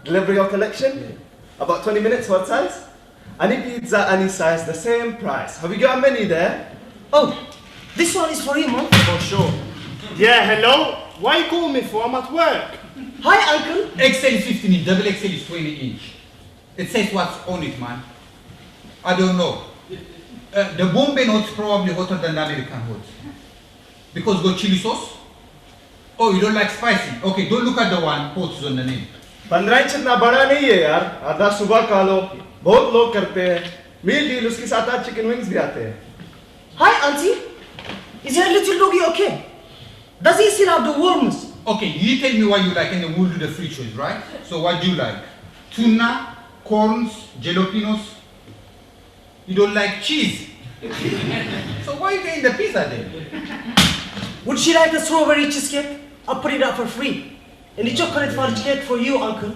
Delivery or collection? About 20 minutes, what size? Any pizza, any size, the same price. Have you got a menu there? Oh, this one is for you, man. For sure. Yeah, hello? Why you call me for? I'm at work. Hi, uncle. XL is 15 inch, double XL is 20 inch. It says what's on it, man. I don't know. The Bombay note's probably hotter than the American hot. Because got chili sauce? Oh, you don't like spicy? Okay, don't look at the one, hot is on the name. 15 inch इतना बड़ा नहीं है यार, आधा सुबह खा लो, बहुत लोग करते हैं, मील डील उसके साथ आज चिकन विंग्स भी आते हैं. Hi, auntie. Is your little doggy okay? Does he still have the worms? Okay, you tell me what you like and then we'll do the free choice, right? So what do you like? Tuna, corns, jalapenos? You don't like cheese? So why are you getting the pizza then? Would she like a strawberry cheesecake? I'll put it up for free. And the chocolate fudge cake for you, uncle.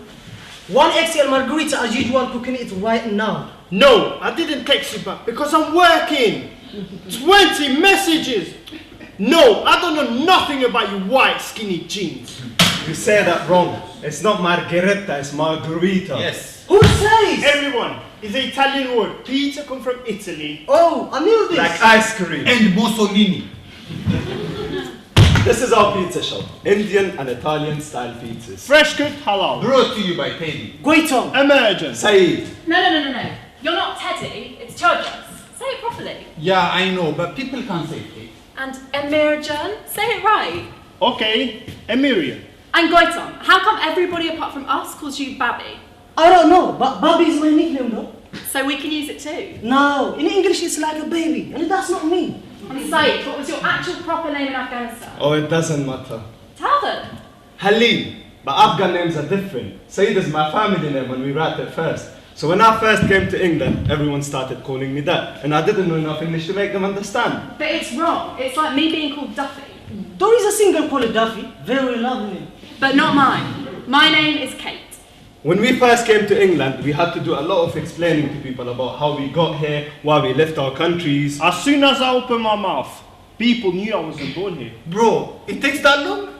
1 XL margarita as usual, cooking it right now. No, I didn't text you back because I'm working. 20 messages. No, I don't know nothing about your white skinny jeans. You say that wrong. It's not margherita, it's margarita. Yes. Who says? Everyone, it's an Italian word. Pizza comes from Italy. Oh, I knew this. Like ice cream. And Mussolini. This is our pizza shop. Indian and Italian style pizzas. Fresh cooked halal. Brought to you by Teddy. Guiton. Emergent. Saeed. No. You're not Teddy, it's Chargers. Say it properly. Yeah, I know, but people can't say it. And Emirjan, say it right. Okay, Emirian. And Goiton, how come everybody apart from us calls you Babby? I don't know, but Bobby is my nickname though. So we can use it too. No, in English it's like a baby, and that's not me. And Saeed, what was your actual proper name in Afghanistan? Oh, it doesn't matter. Tell them. Halim. But Afghan names are different. Saeed is my family name when we write it first. So when I first came to England, everyone started calling me that. And I didn't know enough English to make them understand. But it's wrong. It's like me being called Duffy. There is a singer called Duffy, very lovely. But not mine. My name is Kate. When we first came to England, we had to do a lot of explaining to people about how we got here, why we left our countries. As soon as I opened my mouth, people knew I wasn't born here. Bro, it takes that long?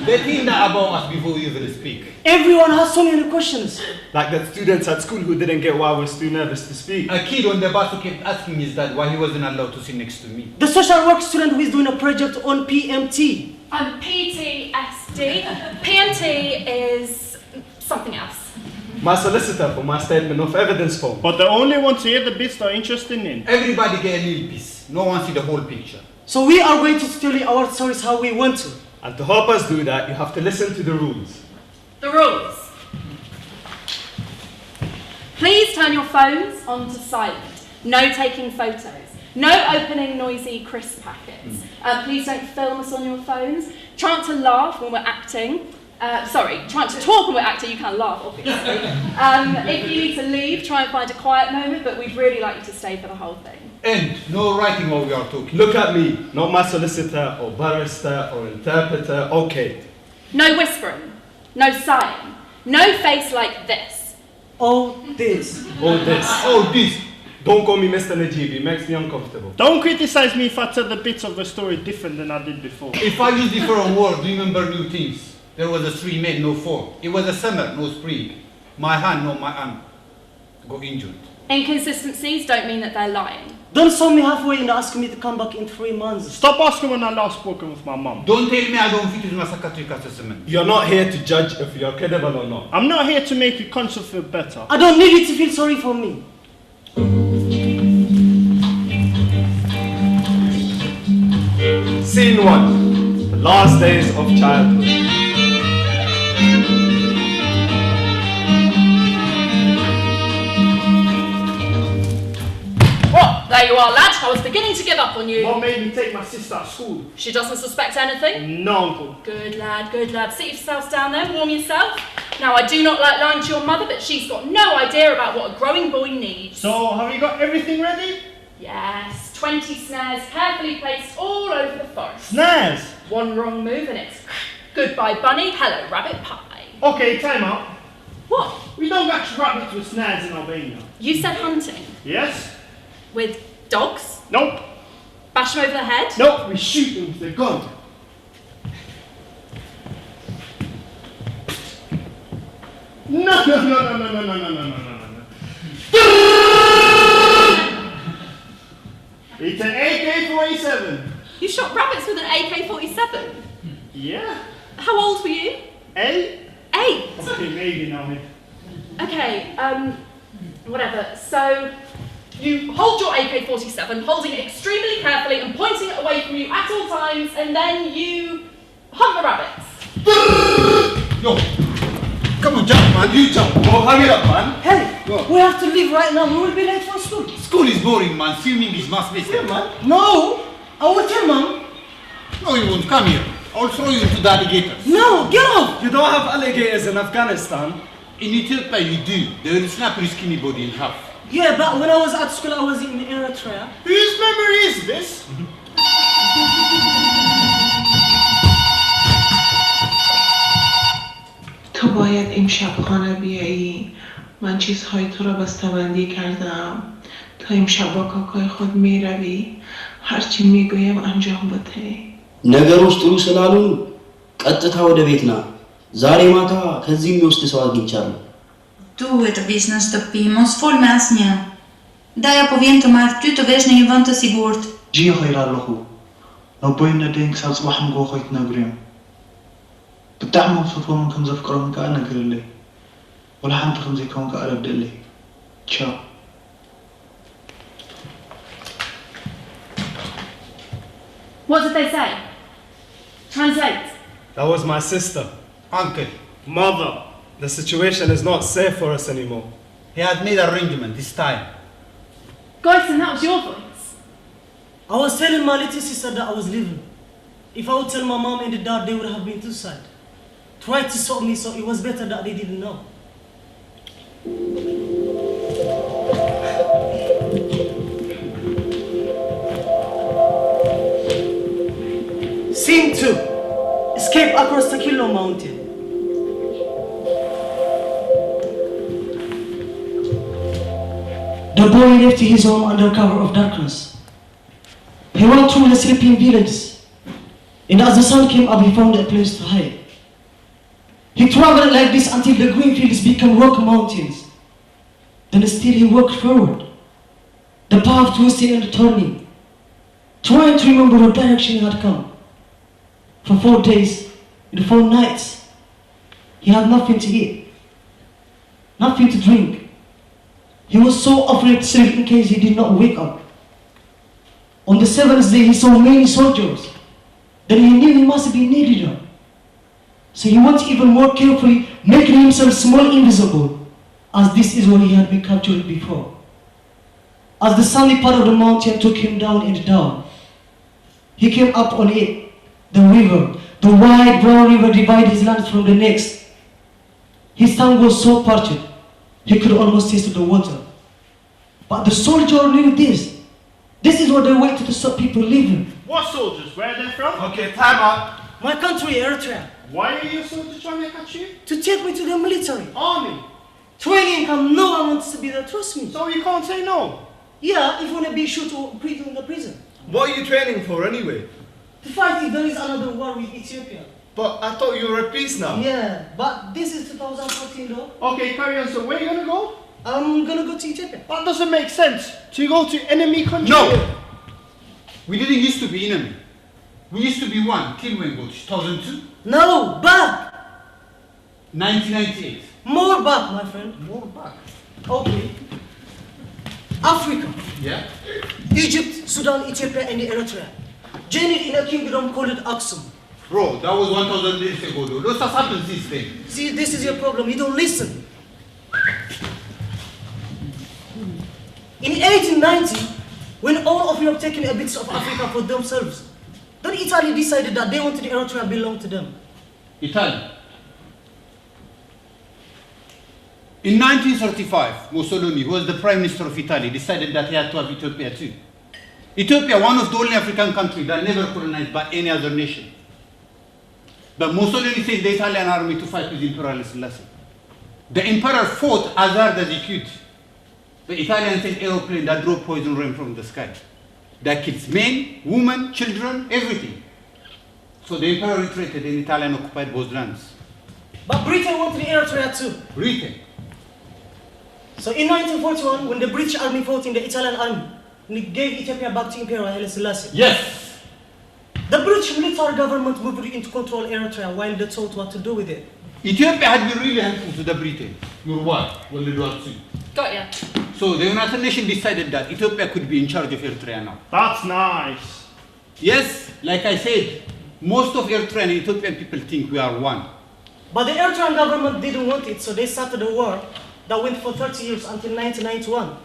They think that about us before we even speak. Everyone has so many questions. Like the students at school who didn't get why I was too nervous to speak. A kid on the bus who kept asking his dad why he wasn't allowed to sit next to me. The social work student who is doing a project on PMT. I'm PTSD. PMT is something else. My solicitor for my statement of evidence form. But they only want to hear the bits they're interested in. Everybody get a little piece. No one see the whole picture. So we are going to tell you our stories how we want to. And to help us do that, you have to listen to the rules. The rules. Please turn your phones onto silent. No taking photos. No opening noisy crisp packets. Please don't film us on your phones. Try not to laugh when we're acting. Try not to talk when we're acting. You can't laugh, obviously. If you need to leave, try and find a quiet moment, but we'd really like you to stay for the whole thing. And no writing while we are talking. Look at me, not my solicitor or barrister or interpreter or Kate. No whispering. No sighing. No face like this. Oh, this. Or this. Oh, this. Don't call me Mr. Najib, it makes me uncomfortable. Don't criticize me if I tell the bits of the story different than I did before. If I use different words, remember new things. There was a 3 men, no 4. It was a summer, no spring. My hand, no my arm. Got injured. Inconsistencies don't mean that they're lying. Don't saw me halfway and ask me to come back in 3 months. Stop asking when I last spoken with my mum. Don't tell me I don't fit with my psychiatric assessment. You're not here to judge if you're credible or not. I'm not here to make your conscience feel better. I don't need you to feel sorry for me. Scene 1. The last days of childhood. There you are, lad. I was beginning to give up on you. Mum made me take my sister to school. She doesn't suspect anything? No, uncle. Good lad, good lad. Sit yourselves down there, warm yourself. Now, I do not like lying to your mother, but she's got no idea about what a growing boy needs. So, have you got everything ready? Yes, 20 snares carefully placed all over the forest. Snares? One wrong move and it's goodbye bunny, hello rabbit pie. Okay, time out. What? We don't catch rabbits with snares in Albania. You said hunting? Yes? With dogs? Nope. Bash them over the head? Nope, we shoot them with a gun. No. It's an AK-47. You shot rabbits with an AK-47? Yeah. How old were you? 8? 8. Okay, maybe now. Okay, whatever. So, you hold your AK-47, holding it extremely carefully and pointing it away from you at all times, and then you hunt the rabbits. Yo, come on, jump, man. You jump. Oh, hurry up, man. Hey, Go. we have to leave right now. We will be late for school. School is boring, man. Swimming is must be. Yeah, man. No, I will tell Mom. No, you won't. Come here. I'll throw you into the alligators. No, get off. You don't have alligators in Afghanistan. In Ethiopia, you do. They will snap your skinny body in half. Yeah, but when I was at school, I was in Eritrea. Whose memory is this? تو باید امشب خانه بیایی. من چیزهای تو را بسته‌بندی کردم. تا امشب با کاکای خود میروی. هرچی میگویم انجام بده. ነገሮች ጥሩ ስላልሆኑ ቀጥታ ወደ ቤት ና። ዛሬ ማታ ከዚህ የሚወስድ ሰው አግኝቻለሁ። Tu het wees na stopimos vol masnia. Da ja powiem to maar tu te wees na je want sigurt. جي خير ኣለኹ نبوينا دين ክሳብ ፅባሕ ንጎ ኮይት ነግርዮም ብጣዕሚ መብሰትዎም ከም ዘፍቅሮም ከዓ ነገርለይ ወላ ሓንቲ ከም ዘይከውን ከዓ ረድእለይ ቻው What did they say? Translate. That was my sister. Uncle, Mother. The situation is not safe for us anymore. he has made arrangement this time. Goyson, that was your voice. I was telling my little sister that I was leaving. If I would tell my mom and the dad, they would have been too sad. Tried to stop me, so it was better that they didn't know. Scene 2. Escape across the Kilo Mountain. The boy left his home under cover of darkness. He went through the sleeping villages, and as the sun came up, he found a place to hide. He traveled like this until the green fields became rock mountains. Then still he walked forward, the path twisting and turning, trying to remember what direction he had come. For 4 days and 4 nights, he had nothing to eat, nothing to drink. He was so afraid to sleep in case he did not wake up. On the 7th day, he saw many soldiers. Then he knew he must be needed them. So he went even more carefully, making himself small invisible, as this is where he had been captured before. As the sunny part of the mountain took him down and down, he came up on it. The river, the wide brown river divided his land from the next. His tongue was so parched, he could almost taste the water. But the soldier knew this. This is what they waited to stop people leaving. What soldiers? Where are they from? Okay, time out. My country, Eritrea, Why are your soldiers trying to catch you? to take me to the military. Army. Training camp, no one wants to be there, trust me. So you can't say no. Yeah, if you want to be shot or put in the prison. What are you training for anyway? To fight if there is another war with Ethiopia. But I thought you were at peace now. Yeah, but this is 2014 though. Okay, carry on. So where are you gonna go? I'm gonna go to Ethiopia. That doesn't make sense. To go to enemy country. No! We didn't used to be enemy. We used to be one. Till when go? 2002? No, back! 1998. More back, my friend. More back. Okay. Africa, Yeah? Egypt, Sudan, Ethiopia, and Eritrea. Journeyed in a kingdom called Aksum. Bro, that was 1,000 years ago though. Those has happened since then. See, this is your problem. You don't listen. In 1890, when all of Europe taken a bit of Africa for themselves, then Italy decided that they wanted Eritrea belong to them. Italy. In 1935, Mussolini, who was the Prime Minister of Italy, decided that he had to have Ethiopia too. Ethiopia, one of the only African countries that never colonized by any other nation. But Mussolini sent the Italian army to fight with Emperor Selassie. The emperor fought as hard as he could. The Italians sent aeroplane that drove poison rain from the sky. That kills men, women, children, everything. So the emperor retreated and Italian occupied both lands. But Britain wanted Eritrea too. Britain. So in 1941, when the British army fought in the Italian army, and it gave Ethiopia back to Emperor Haile Selassie. Yes. The British military government moved in to control Eritrea while they thought what to do with it. Ethiopia had been really helpful to the Britain. You're what? Well, they don't see. Got ya. So the United Nations decided that Ethiopia could be in charge of Eritrea now. That's nice. Yes, like I said, most of Eritrean and Ethiopian people think we are one. But the Eritrean government didn't want it, so they started a war that went for 30 years until 1991,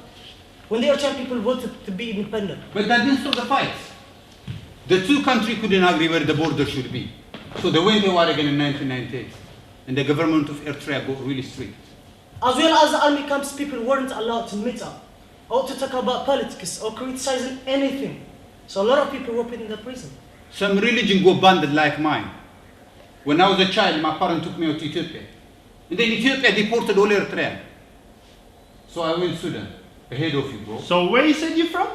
when the Eritrean people voted to be independent. But that didn't stop the fights. The two countries couldn't agree where the border should be. So they went to war again in 1998. And the government of Eritrea got really strict. As well as the army camps, people weren't allowed to meet up, or to talk about politics, or criticizing anything. So a lot of people were put in the prison. Some religion go banned like mine. When I was a child, my parents took me out to Ethiopia. And then Ethiopia deported all Eritreans. So I went to Sudan, ahead of you, bro. So where you said you're from?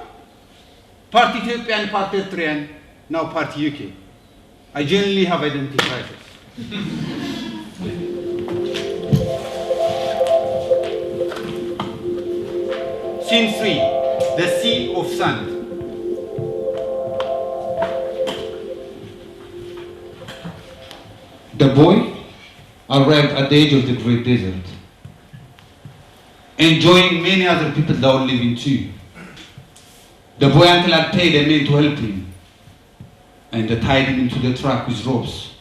Part Ethiopian, part Eritrean, now part UK. I generally have identity crisis. Scene 3, the Sea of Sand. The boy arrived at the edge of the great desert, enjoying many other people that were living too. The boy uncle had paid a man to help him, and they tied him into the truck with ropes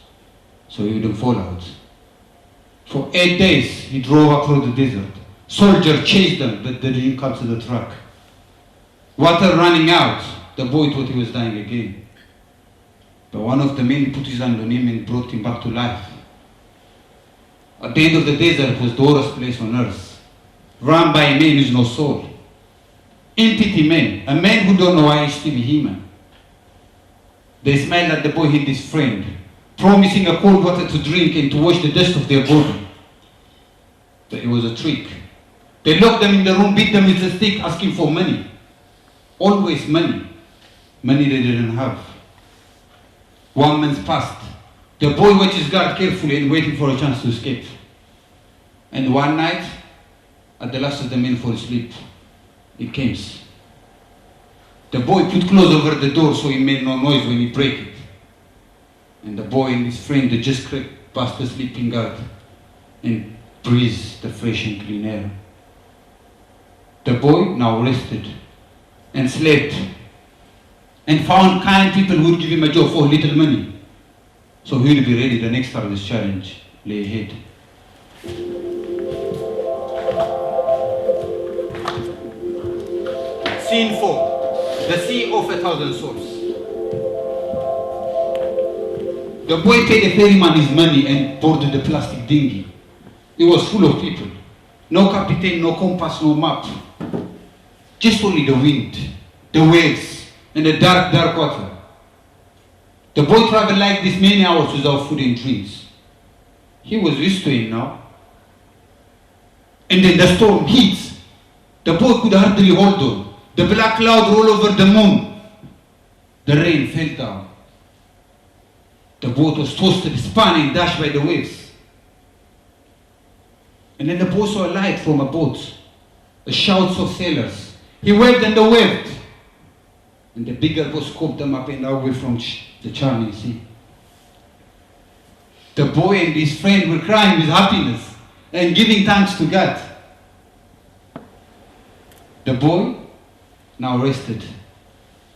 so he wouldn't fall out. For 8 days he drove across the desert. Soldiers chased them, but they didn't come to the truck. Water running out, the boy thought he was dying again. But one of the men put his hand on him and brought him back to life. At the end of the desert was the worst place on earth, run by a man who has no soul. Empty man, a man who don't know why he's still human. They smiled at the boy and his friend, promising a cold water to drink and to wash the dust of their body. But it was a trick. They locked them in the room, beat them with a stick, asking for money. Always money. Money they didn't have. 1 month passed. The boy watched his guard carefully and waiting for a chance to escape. And one night, at the last of the men for asleep, it came. The boy put clothes over the door so he made no noise when he break it. And the boy and his friend, they just crept past the sleeping guard and breathed the fresh and clean air. The boy now rested and slept and found kind people who would give him a job for little money. So he will be ready the next time this challenge lay ahead. Scene 4, the Sea of 1,000 Souls. The boy paid the ferryman his money and boarded the plastic dinghy. It was full of people. No captain, no compass, no map. Just only the wind, the waves, and the dark, dark water. The boy traveled like this many hours without food and drinks. He was used to it now. And then the storm hits. The boy could hardly hold on. The black cloud rolled over the moon. The rain fell down. The boat was tossed, spun, and dashed by the waves. And then the boy saw a light from a boat, the shouts of sailors. He waved and they waved. And the bigger boat scooped them up and away from the charming sea. The boy and his friend were crying with happiness and giving thanks to God. The boy now rested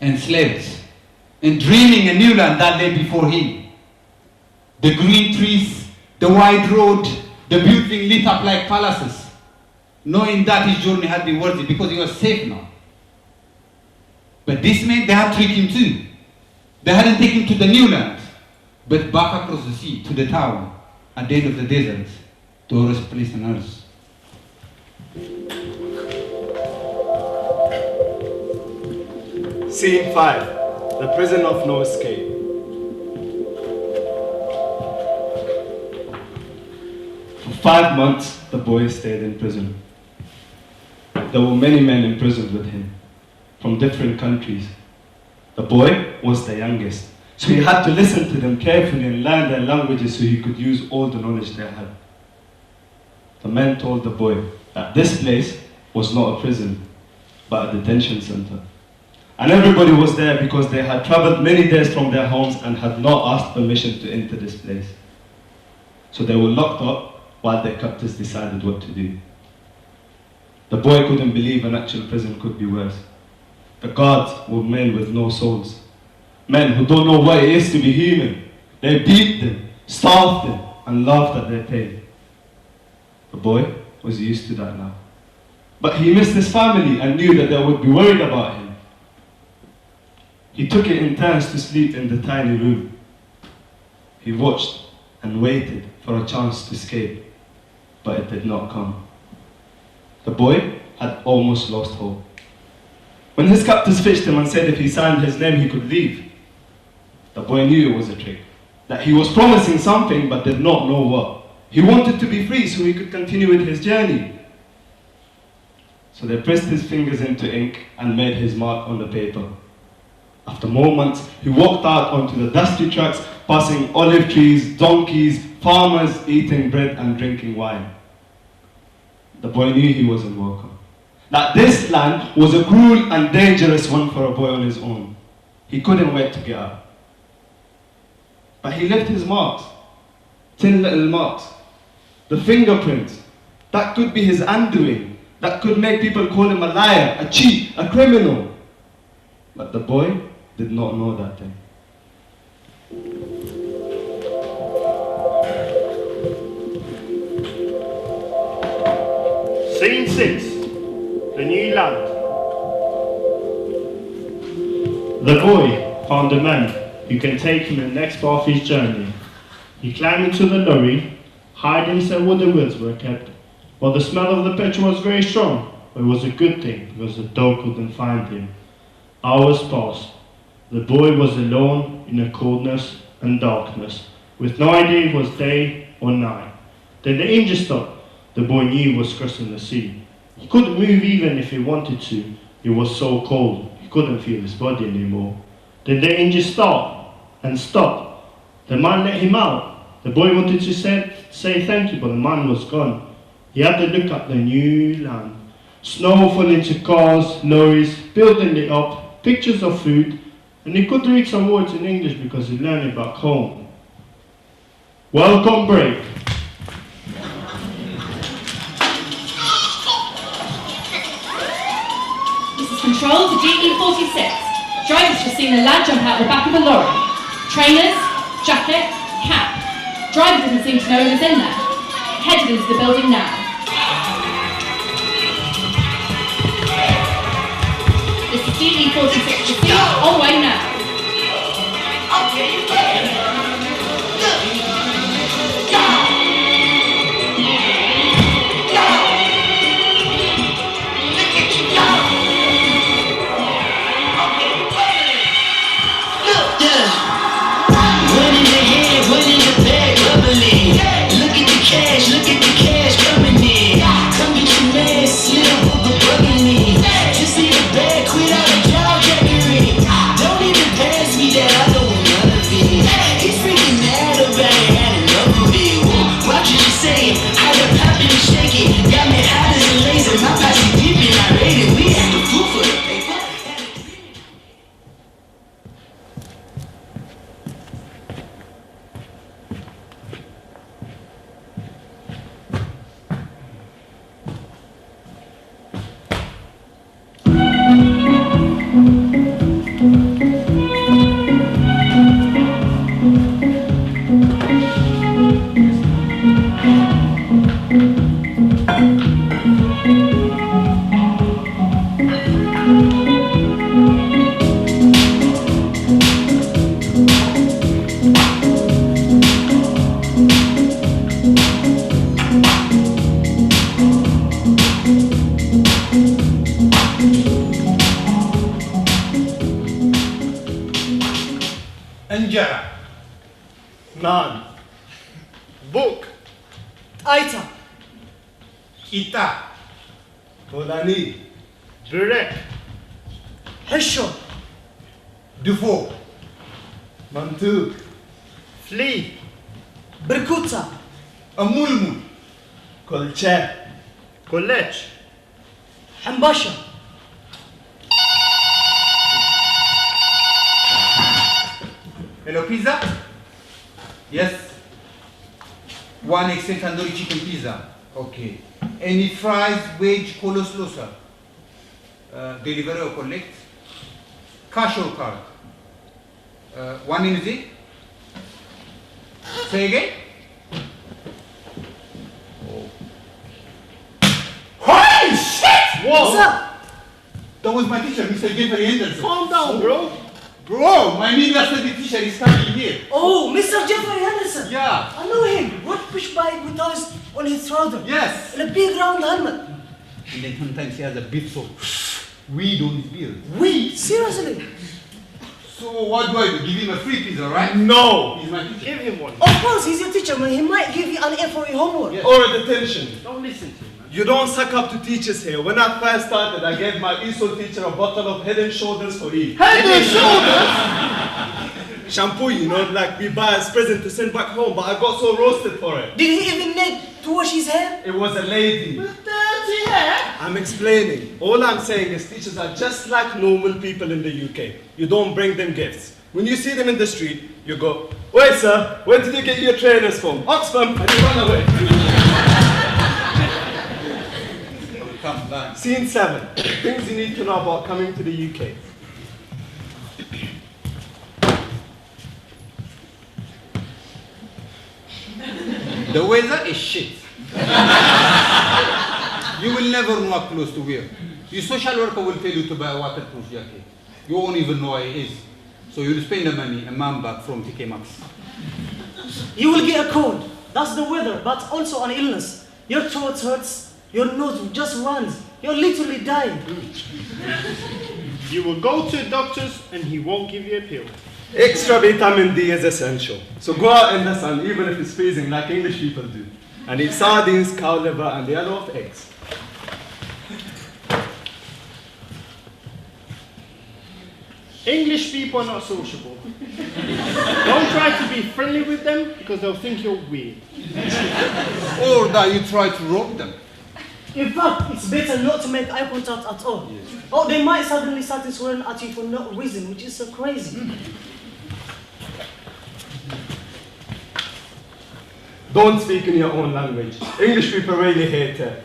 and slept and dreaming a new land that lay before him. The green trees, the wide road, the building lit up like palaces, knowing that his journey had been worth it because he was safe now. But this meant they had tricked him too. They hadn't taken him to the new land, but back across the sea to the town at the end of the desert, the worst place on earth. Scene 5, the prison of no escape. For 5 months, the boy stayed in prison. There were many men imprisoned with him, from different countries. The boy was the youngest, so he had to listen to them carefully and learn their languages so he could use all the knowledge they had. The men told the boy that this place was not a prison, but a detention center. And everybody was there because they had traveled many days from their homes and had not asked permission to enter this place. So they were locked up while their captors decided what to do. The boy couldn't believe an actual prison could be worse. The guards were men with no souls. Men who don't know what it is to be human. They beat them, starved them, and laughed at their pain. The boy was used to that now. But he missed his family and knew that they would be worried about him. He took it in turns to sleep in the tiny room. He watched and waited for a chance to escape, but it did not come. The boy had almost lost hope. When his captors fished him and said if he signed his name he could leave, the boy knew it was a trick, that he was promising something but did not know what. He wanted to be free so he could continue with his journey. So they pressed his fingers into ink and made his mark on the paper. After more months, he walked out onto the dusty tracks, passing olive trees, donkeys, farmers eating bread and drinking wine. The boy knew he wasn't welcome. That this land was a cruel and dangerous one for a boy on his own. He couldn't wait to get out. But he left his marks, 10 little marks, the fingerprints. That could be his undoing. That could make people call him a liar, a cheat, a criminal. But the boy did not know that thing. Scene 6. The new land. The boy found a man who can take him the next part of his journey. He climbed into the lorry, hid himself where the woods were kept. While the smell of the petrol was very strong, but it was a good thing because the dog couldn't find him. Hours passed. The boy was alone in the coldness and darkness, with no idea if it was day or night. Then the engine stopped. The boy knew he was crossing the sea. He couldn't move even if he wanted to. It was so cold, he couldn't feel his body anymore. Then the engine stopped and stopped. The man let him out. The boy wanted to say thank you, but the man was gone. He had to look at the new land. Snow fell into cars, lorries, building it up, pictures of food, and he could read some words in English because he learned it back home. Welcome break. This is control to DE46. Driver's just seen a lad jump out the back of a lorry. Trainers, jacket, cap. Driver didn't seem to know he was in there. Headed into the building now. This is DE46 to see, on way now. Enjara. Naan. Book. Aita. Kita. Polani. Burek. Heshon. Dufo. Mantuk. Flea. Berkuta. Amulmul. Kolche. College. Hambasha. Hello, pizza? Yes. One extra tandoori chicken pizza. Okay. Any fries, wedge, coleslaw, sir? Delivery or collect? Cash or card? One in the? Say again? Oh. Holy shit! What's up? That was my teacher, Mr. Jeffrey Henderson. Calm down, bro. Bro, my midmaster teacher is coming here. Oh, Mr. Jeffrey Henderson. Yeah. I know him. What push bike with us on his shoulder? Yes. And a big round helmet. And then sometimes he has a bit so weed on his beard. Weed? Seriously? So what do I do? Give him a free pizza, right? No. He's my teacher. Give him one. Of course, he's your teacher, man. He might give you an A for your homework. Yes. Or a detention. Don't listen to him, man. You don't suck up to teachers here. When I first started, I gave my ESOL teacher a bottle of Head and Shoulders for Eid. Head and Shoulders? Shampoo, you know, like we buy as present to send back home, but I got so roasted for it. Did he even need to wash his hair? It was a lady. With dirty hair? I'm explaining. All I'm saying is teachers are just like normal people in the UK. You don't bring them gifts. When you see them in the street, you go, "Wait, sir, where did you get your trainers from?" "Oxfam," and you run away. Come back. Scene 7. Things you need to know about coming to the UK. The weather is shit. You will never know what clothes to wear. Your social worker will tell you to buy a waterproof jacket. You won't even know what it is. So you'll spend the money, a man back from TK Maxx. You will get a cold. That's the weather, but also an illness. Your throat hurts, your nose just runs. You're literally dying. You will go to a doctor's and he won't give you a pill. Extra vitamin D is essential. So go out in the sun, even if it's freezing, like English people do. And eat sardines, cow liver, and the yellow of eggs. English people are not sociable. Don't try to be friendly with them because they'll think you're weird. Or that you try to rob them. In fact, it's better not to make eye contact at all. Or they might suddenly start swearing at you for no reason, which is so crazy. Don't speak in your own language. English people really hate it.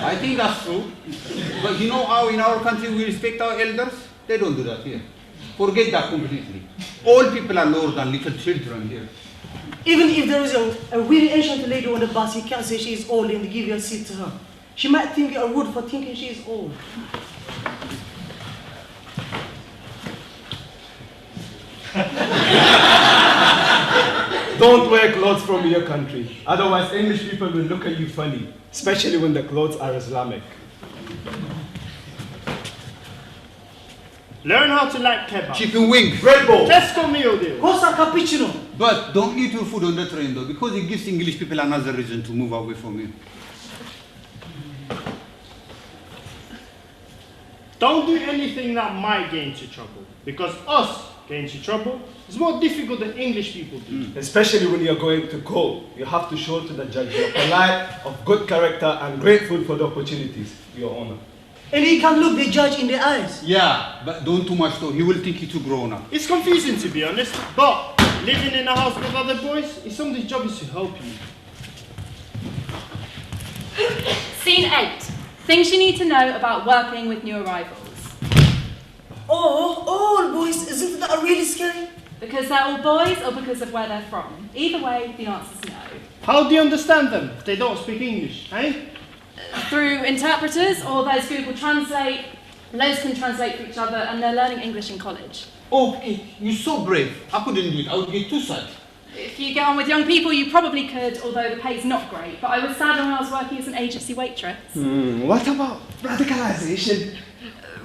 I think that's true. But you know how in our country we respect our elders? They don't do that here. Forget that completely. All people are lower than little children here. Even if there is a really ancient lady on the bus, you can't say she is old and give your seat to her. She might think you are rude for thinking she is old. Don't wear clothes from your country. Otherwise, English people will look at you funny, especially when the clothes are Islamic. Learn how to like kebab. Chicken wings. Red Bull. Tesco meal deal. Costa cappuccino. But don't eat your food on the train though, because it gives English people another reason to move away from you. Don't do anything that might get into trouble. Because us get into trouble is more difficult than English people do. Especially when you're going to court, you have to show to the judge you're polite, of good character, and grateful for the opportunities, Your Honor. And he can look the judge in the eyes. Yeah, but don't too much though. He will think you're too grown up. It's confusing to be honest, but living in a house with other boys is somebody's job is to help you. Scene 8. Things you need to know about working with new arrivals. Oh, boys, isn't that really scary? Because they're all boys or because of where they're from? Either way, the answer's no. How do you understand them if they don't speak English, eh? Through interpreters or those Google Translate. Loads can translate for each other and they're learning English in college. Oh, you're so brave. I couldn't do it. I would get too sad. If you get on with young people, you probably could, although the pay's not great. But I was sad when I was working as an agency waitress. What about radicalization?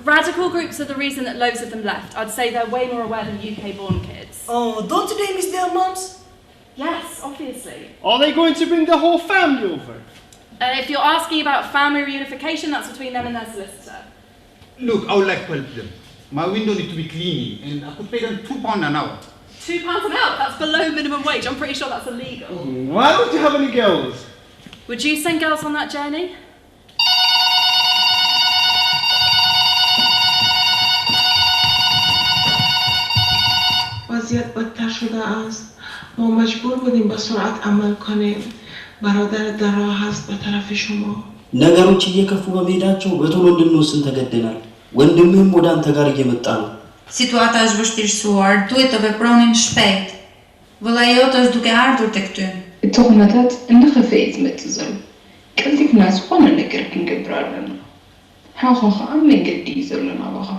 Radical groups are the reason that loads of them left. I'd say they're way more aware than UK-born kids. Oh, don't they miss their moms? Yes, obviously. Are they going to bring the whole family over? If you're asking about family reunification, that's between them and their solicitor. Look, I would like to help them. My window needs to be cleaning, and I could pay them £2 an hour. £2 an hour, that's below minimum wage. I'm pretty sure that's illegal. Why don't you have any girls? Would you send girls on that journey? وضعیت بدتر شده است. ما مجبور بودیم به سرعت عمل کنیم. برادر در راه است به طرف شما. ነገሮች እየከፉ በመሄዳቸው በቶሎ እንድንወስን ተገደናል። ወንድምህም ወደ አንተ ጋር እየመጣ ነው። Situata është vështirësuar, duhet të vepronim shpejt. Vëlla jote është duke ardhur tek ty. التهمات እንድኸፈይት መጽዘም ቀልጢፍና ዝኾነ ነገር ክንገብር ኣለና ሓኸኸ ኣብ መንገዲ እዩ ዘለና ባኻ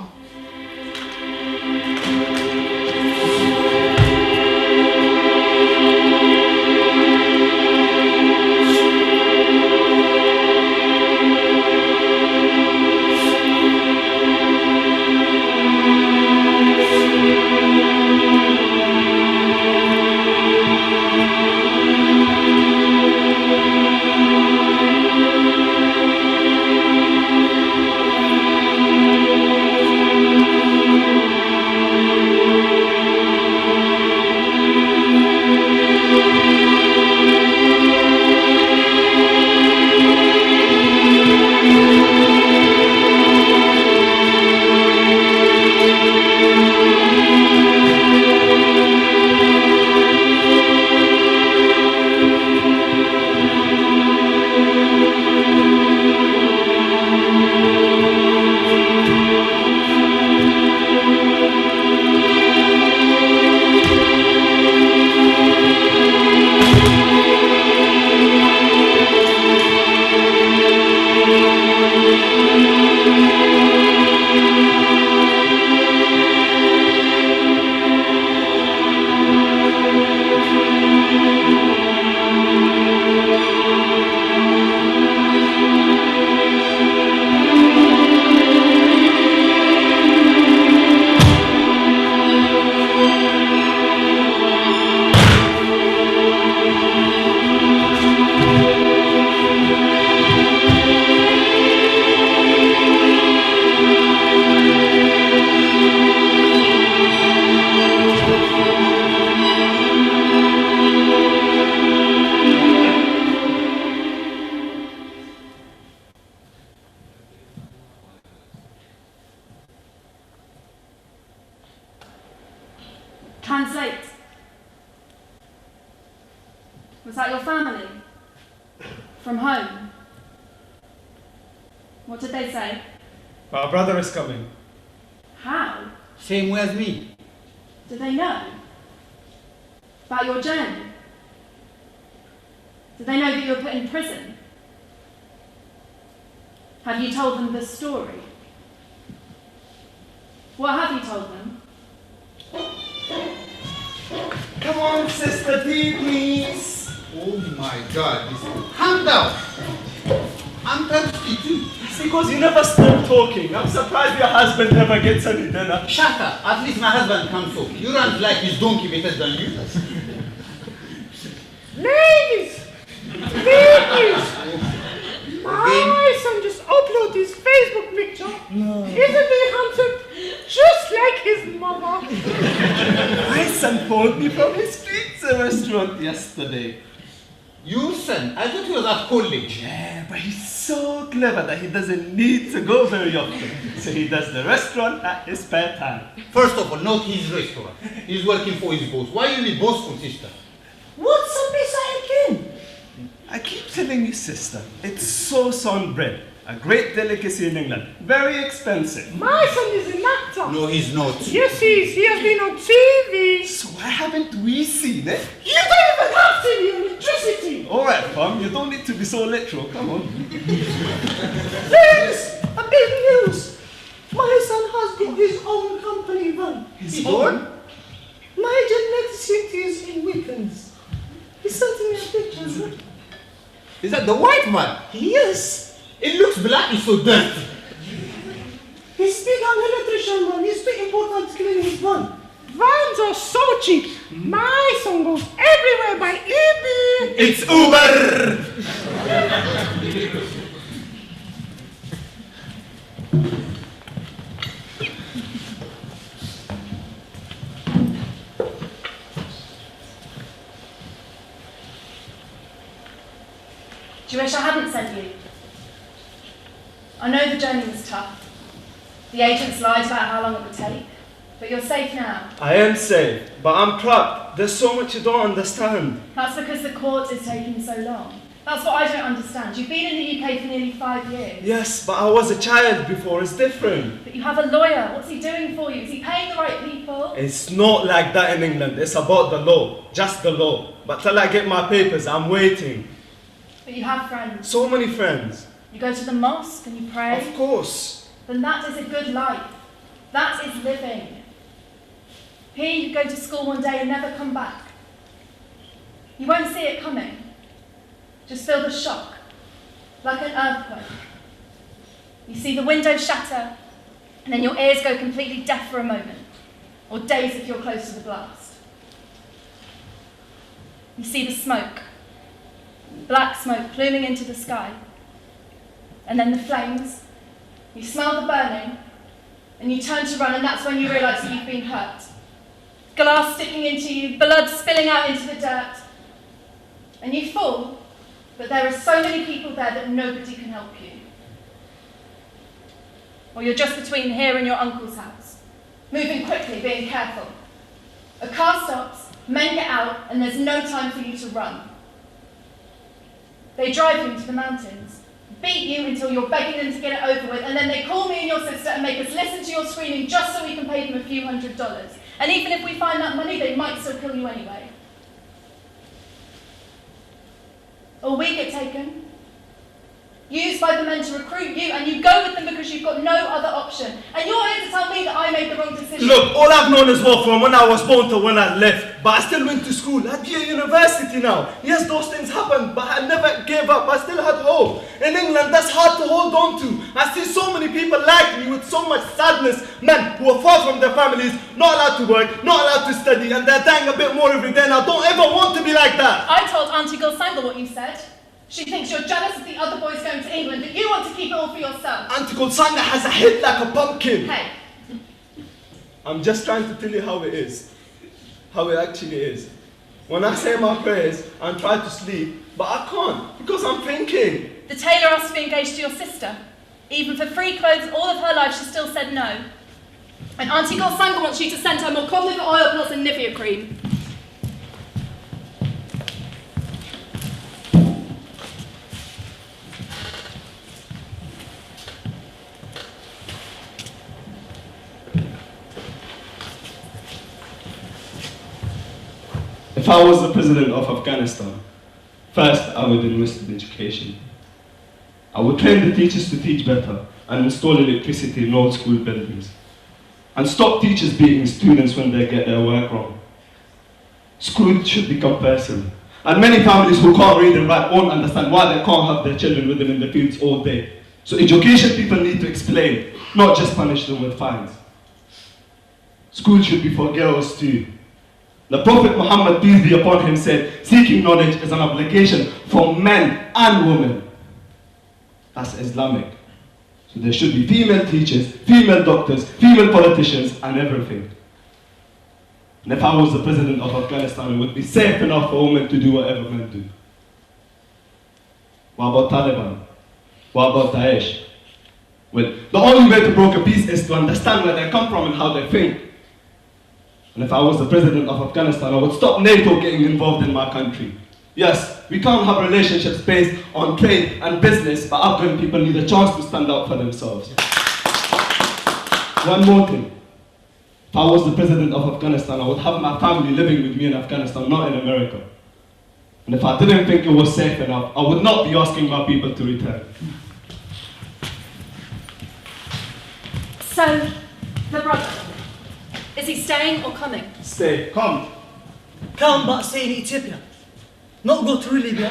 Translate. Was that your family? From home? What did they say? Our brother is coming. How? Same way as me. Did they know? About your journey? Did they know that you were put in prison? Have you told them this story? What have you told them? Come on, Sister T, please. Oh my God, calm down. I'm thirsty too. It's because you never stop talking. I'm surprised your husband never gets any dinner. Shut up. At least my husband comes home. You run like his donkey better than you. Ladies! Ladies! My son just uploaded his Facebook picture. No. Isn't he handsome? Just like his mama. My son phoned me from his pizza restaurant yesterday. Your son? I thought he was at college. Yeah, but he's so clever that he doesn't need to go very often. So he does the restaurant at his spare time. First of all, not his restaurant. He's working for his boss. Why you need bossful, sister? What's up beside again? I keep telling you, sister, it's sauce-on bread. A great delicacy in England. Very expensive. My son is an actor. No, he's not. Yes, he is. He has been on TV. So why haven't we seen it? You don't even have TV or electricity. All right, Mum, you don't need to be so literal. Come on. There's a big news. My son has got his own company van. His own? My geneticist is in weekends. He sent me a picture, sir. Is that the white man? Yes. It looks black, it's so dirty. He's big an electrician, man. He's too important to clean his van. Vans are so cheap. My son goes everywhere by Uber. It's Uber! Do you wish I hadn't sent you? I know the journey was tough. The agents lied about how long it would take, but you're safe now. I am safe, but I'm trapped. There's so much you don't understand. That's because the court is taking so long. That's what I don't understand. You've been in the UK for nearly 5 years. Yes, but I was a child before. It's different. But you have a lawyer. What's he doing for you? Is he paying the right people? It's not like that in England. It's about the law. Just the law. But till I get my papers, I'm waiting. But you have friends. So many friends. You go to the mosque and you pray. Of course. Then that is a good life. That is living. Here you go to school one day and never come back. You won't see it coming. Just feel the shock, like an earthquake. You see the window shatter, and then your ears go completely deaf for a moment, or days if you're close to the blast. You see the smoke, black smoke pluming into the sky, and then the flames. You smell the burning, and you turn to run, and that's when you realise that you've been hurt. Glass sticking into you, blood spilling out into the dirt, and you fall. But there are so many people there that nobody can help you. Or you're just between here and your uncle's house, moving quickly, being careful. A car stops, men get out, and there's no time for you to run. They drive you into the mountains, beat you until you're begging them to get it over with, and then they call me and your sister and make us listen to your screaming just so we can pay them a few $100s. And even if we find that money, they might still kill you anyway. Or we get taken, used by the men to recruit you, and you go with them because you've got no other option. And you're here to tell me that I made the wrong decision. Look, all I've known is war from when I was born to when I left. But I still went to school. I'd be at university now. Yes, those things happened, but I never gave up. I still had hope. In England, that's hard to hold on to. I see so many people like me with so much sadness. Men who are far from their families, not allowed to work, not allowed to study, and they're dying a bit more every day. And I don't ever want to be like that. I told Auntie Gulsangle what you said. She thinks you're jealous of the other boys going to England, but you want to keep it all for yourself. Auntie Gulsangle has a head like a pumpkin. Hey. I'm just trying to tell you how it is. How it actually is. When I say my prayers and try to sleep, but I can't because I'm thinking. The tailor asked to be engaged to your sister. Even for free clothes all of her life, she still said no. And Auntie Gulsangle wants you to send her more cod liver oil plus a Nivea cream. If I was the president of Afghanistan, first I would invest in education. I would train the teachers to teach better and install electricity in old school buildings. And stop teachers beating students when they get their work wrong. School should be compulsory. And many families who can't read and write won't understand why they can't have their children with them in the fields all day. So education people need to explain, not just punish them with fines. School should be for girls too. The Prophet Muhammad, peace be upon him, said, seeking knowledge is an obligation for men and women. That's Islamic. So there should be female teachers, female doctors, female politicians, and everything. And if I was the president of Afghanistan, it would be safe enough for women to do whatever men do. What about Taliban? What about Daesh? Well, the only way to broker peace is to understand where they come from and how they think. And if I was the president of Afghanistan, I would stop NATO getting involved in my country. Yes, we can't have relationships based on trade and business, but Afghan people need a chance to stand up for themselves. One more thing. If I was the president of Afghanistan, I would have my family living with me in Afghanistan, not in America. And if I didn't think it was safe enough, I would not be asking my people to return. So, the brother, is he staying or coming? Stay. Come. Come, but stay in Ethiopia. Not go through Libya.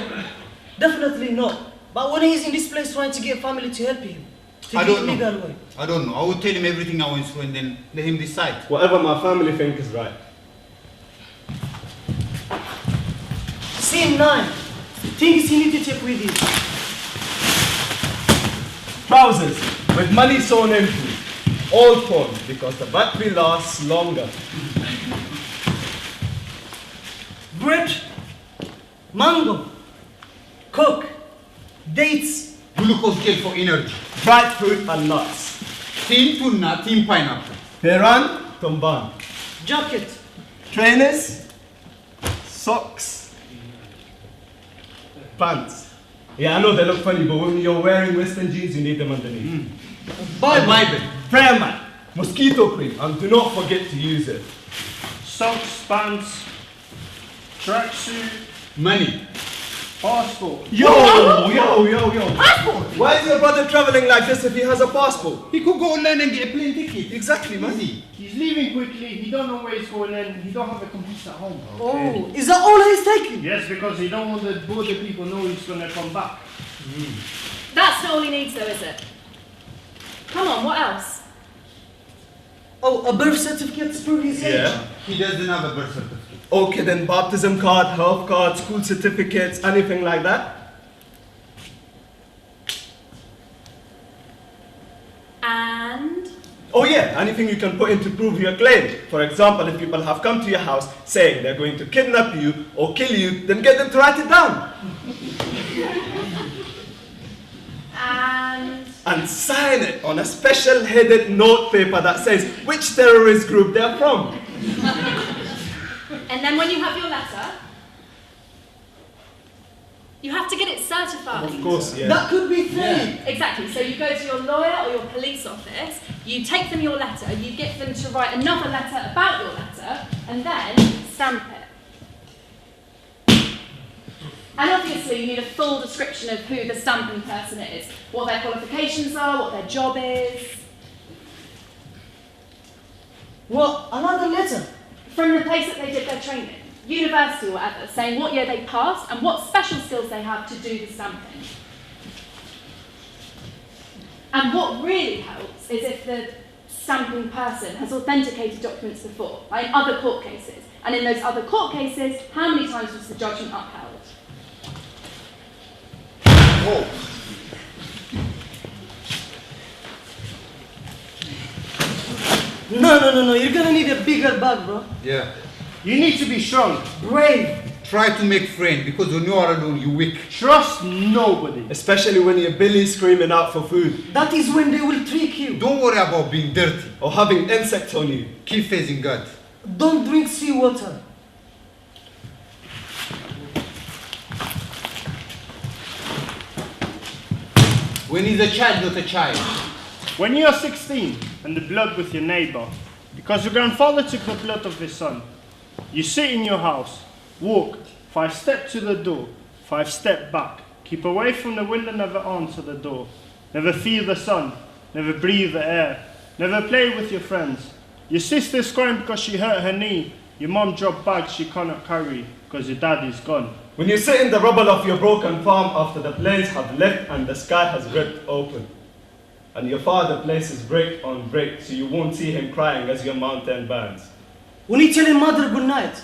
Definitely not. But when he's in this place trying to get family to help him, to I get don't legal know. way. I don't know. I will tell him everything I went through and then let him decide. Whatever my family think is right. Scene 9. Things you need to take with you. Trousers with money sewn into. Old phone because the battery lasts longer. Bread, mango, Coke, Dates. Glucose gel for energy. Dried fruit and nuts. Tin tuna, tin pineapple. Peran, tumban. Jacket. Trainers, socks, pants. Yeah, I know they look funny, but when you're wearing Western jeans, you need them underneath. Bible. Prayer mat, mosquito cream, and do not forget to use it. Socks, pants, tracksuit, Money. passport. Yo! Passport! Why is your brother traveling like this if he has a passport? He could go online and get a plane ticket. Exactly, man. Easy. He's leaving quickly, he don't know where he's going and he don't have a computer at home. Oh, is that all he's taking? Yes, because he don't want the border people know he's gonna come back. That's not all he needs though, is it? Come on, what else? Oh, a birth certificate to prove his age. Yeah. He doesn't have a birth certificate. Okay, then baptism card, health card, school certificates, anything like that? And Oh yeah, anything you can put in to prove your claim. For example, if people have come to your house saying they're going to kidnap you or kill you, then get them to write it down. And sign it on a special headed note paper that says which terrorist group they're from. And then when you have your letter, you have to get it certified. Of course, yeah. That could be three. Exactly. So you go to your lawyer or your police office, you take them your letter, you get them to write another letter about your letter, and then stamp it. And obviously you need a full description of who the stamping person is, what their qualifications are, what their job is. What? Another letter? From the place that they did their training, university or whatever, saying what year they passed and what special skills they have to do the stamping. And what really helps is if the stamping person has authenticated documents before, like in other court cases. And in those other court cases, how many times was the judgment upheld? Oh. No. You're gonna need a bigger bag, bro. Yeah. You need to be strong. Brave. Try to make friends because when you are alone, you're weak. Trust nobody. Especially when you're Billy screaming out for food. That is when they will trick you. Don't worry about being dirty. Or having insects on you. Keep facing God. Don't drink seawater. When he's a child, not a child. When you're 16 and the blood with your neighbor, because your grandfather took the blood of his son, you sit in your house, walk 5 steps to the door, 5 steps back, keep away from the window, never answer the door, never feel the sun, never breathe the air, never play with your friends. Your sister's crying because she hurt her knee, your mom dropped bags she cannot carry because your dad is gone. When you sit in the rubble of your broken farm after the planes have left and the sky has ripped open, and your father places brick on brick so you won't see him crying as your mountain burns. When you tell your mother good night,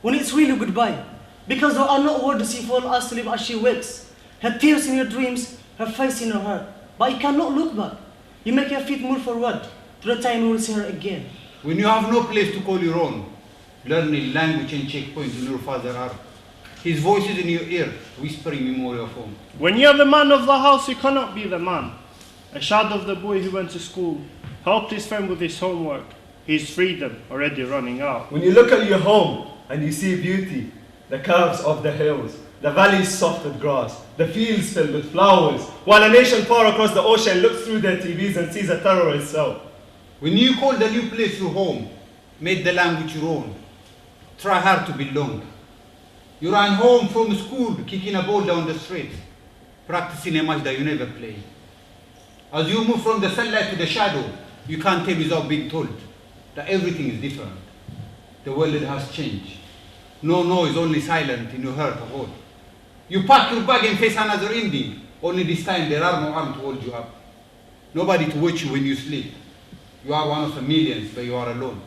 when it's really goodbye, because there are no words she falls asleep as she wakes. Her tears in your dreams, her face in your heart, but you cannot look back. You make your feet move forward to the time you will see her again. When you have no place to call your own, learning language and checkpoints in your father's heart. His voice is in your ear, whispering memory of home. When you're the man of the house, you cannot be the man. A shadow of the boy who went to school, helped his friend with his homework, his freedom already running out. When you look at your home and you see beauty, the curves of the hills, the valleys soft with grass, the fields filled with flowers, while a nation far across the ocean looks through their TVs and sees a terrorist cell. When you call the new place your home, make the language your own. Try hard to belong. You ran home from school, kicking a ball down the street, practicing a match that you never played. As you move from the sunlight to the shadow, you can't tell without being told that everything is different. The world has changed. No noise, only silent in your heart of all. You pack your bag and face another ending. Only this time there are no arms to hold you up. Nobody to watch you when you sleep. You are one of the millions, but you are alone.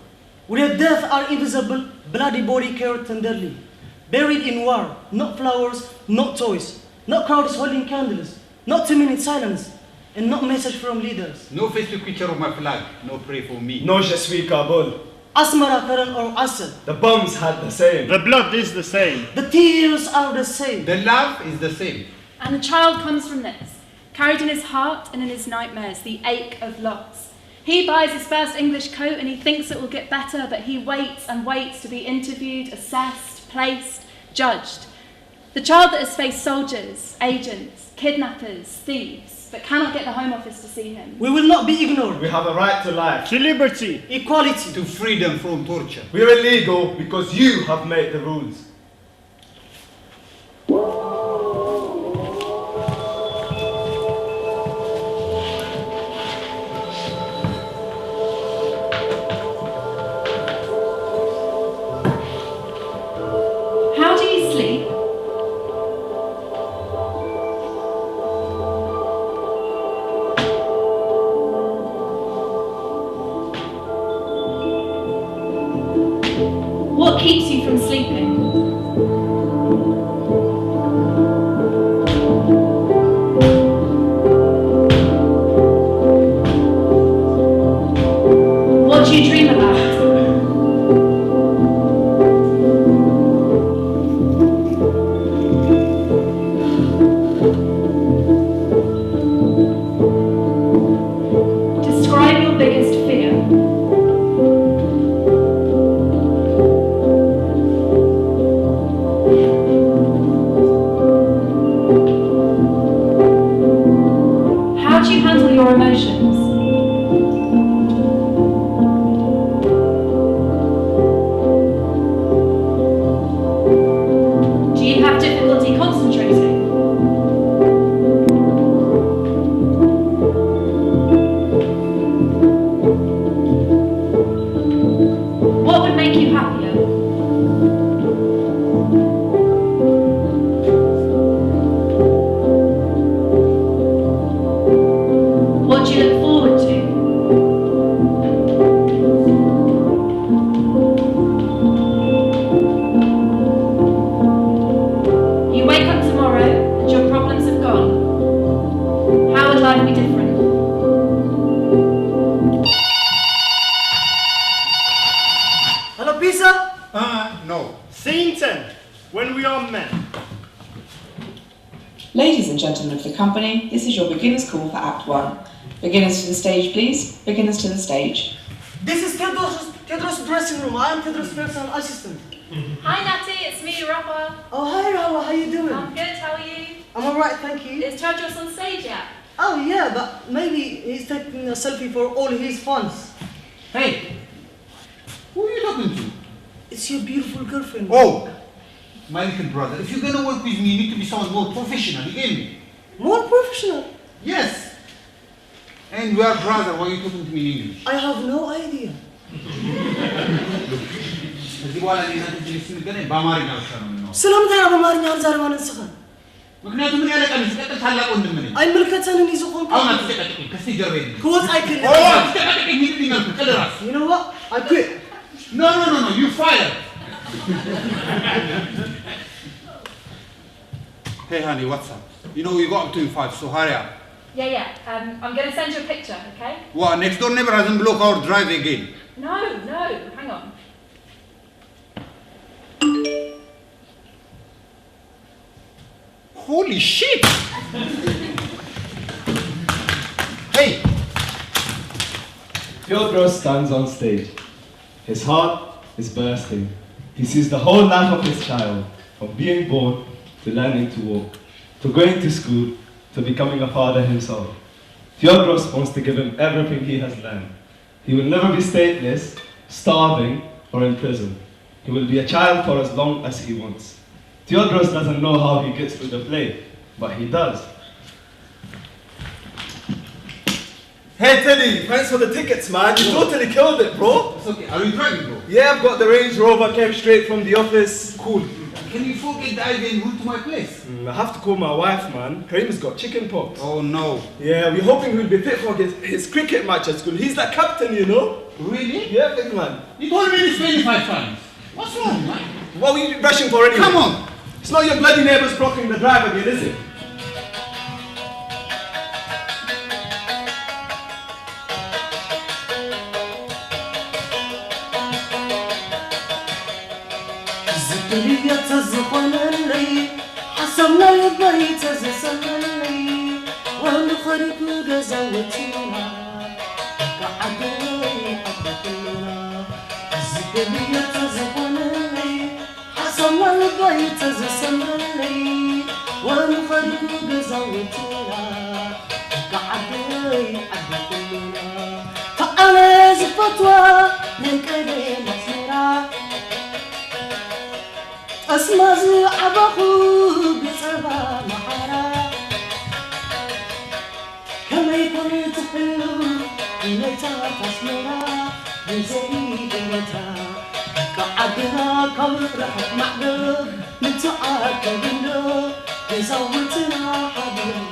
When your death are invisible, bloody body cared tenderly. Buried in war, not flowers, not toys, not crowds holding candles, not 2-minute silence, and not message from leaders. No Facebook picture of my flag, no pray for me. No Je suis Kabul. Asmara, Karan or Assad. The bombs had the same. The blood is the same. The tears are the same. The love is the same. And the child comes from this, carried in his heart and in his nightmares, the ache of loss. He buys his first English coat and he thinks it will get better, but he waits and waits to be interviewed, assessed, placed, judged. The child that has faced soldiers, agents, kidnappers, thieves, but cannot get the Home Office to see him. We will not be ignored. We have a right to life, To liberty. Equality. To freedom from torture. we're illegal because you have made the rules. How do you sleep? What keeps you from sleeping? What do you dream about? Describe your biggest fear. How do you handle your emotions? Do you have difficulty concentrating? What would make you happier? What do you look forward to? You wake up tomorrow and your problems have gone. How would life be different? Hello, pizza? No. Scene 10. When we are men. Ladies and gentlemen of the company, this is your beginner's call for Act 1. Beginners to the stage, please. Beginners to the stage. This is Tedros' dressing room. I am Tedros' personal assistant. Hi Natty, it's me, Rafa. Oh, hi, Rawa. How you doing? I'm good, how are you? I'm alright, thank you. Is Tedros on stage yet? Oh, yeah, but maybe he's taking a selfie for all his fans. Hey, who are you talking to? It's your beautiful girlfriend. Oh, my little brother. If you're gonna work with me, you need to be someone more professional. You get me? More professional? Yes. And we are brothers. Why are you talking to me in English? I have no idea. ከዚህ በኋላ እኔ እናንተ ትንሽ ስንገናኝ በአማርኛ ብቻ ነው የምናወራው። ስለምንታይ ኣብ ኣማርኛ ክንዛረባ ንስኻን? ምክንያቱም ምን ያለቀን ሲቀጥል ታላቅ ወንድም ነኝ። ኣይምልከተንን እዩ ዝኾንኩ። አሁን አትጨቃጨቅኝ። ከስቲ ጀርባዬ ክወፅ ኣይክእልን። አትጨቃጨቅኝ። ሂድልኝ አልኩህ። ቅድራስ You know what? I quit. No, you fired. Hey honey, what's up? You know you got up to 5, so hurry up. Yeah. I'm going to send you a picture, okay? What, next door neighbor hasn't blocked our drive again? No, hang on. Holy shit! Hey! Phosphoros stands on stage. His heart is bursting. He sees the whole life of his child, from being born to learning to walk, to going to school, to becoming a father himself. Phosphoros wants to give him everything he has learned. He will never be stateless, starving, or in prison. He will be a child for as long as he wants. Phosphoros doesn't know how he gets through the play, but he does. Hey Teddy, thanks for the tickets, man. You totally killed it, bro. It's okay. Are you driving, bro? Yeah, I've got the Range Rover, came straight from the office. Cool. Can you forget the idea and route to my place? I have to call my wife, man. Kareem's got chicken pox. Oh no. Yeah, we're hoping he'll be fit for his cricket match at school. He's the captain, you know. Really? Yeah, big man. You told me this 25 times. What's wrong, man? What were you rushing for anyway? Come on. It's not your bloody neighbours blocking the drive again, is it? زدلية تزخون اللي حسبنا البيت زسل ومخرك جزاوتنا كعدي حبتنا الزكبية تزبنلي حسن البيت زسملي ومخرك جزاوتنا كعدي حبتنا فأنا زفتوى من كلي مسيرة أسمع عبخو بصبا محرا كما يكون تحلو إنتا تسمرا بزيد متى كعدها كورحك معدب نتعاك بندو بزوتنا حبيب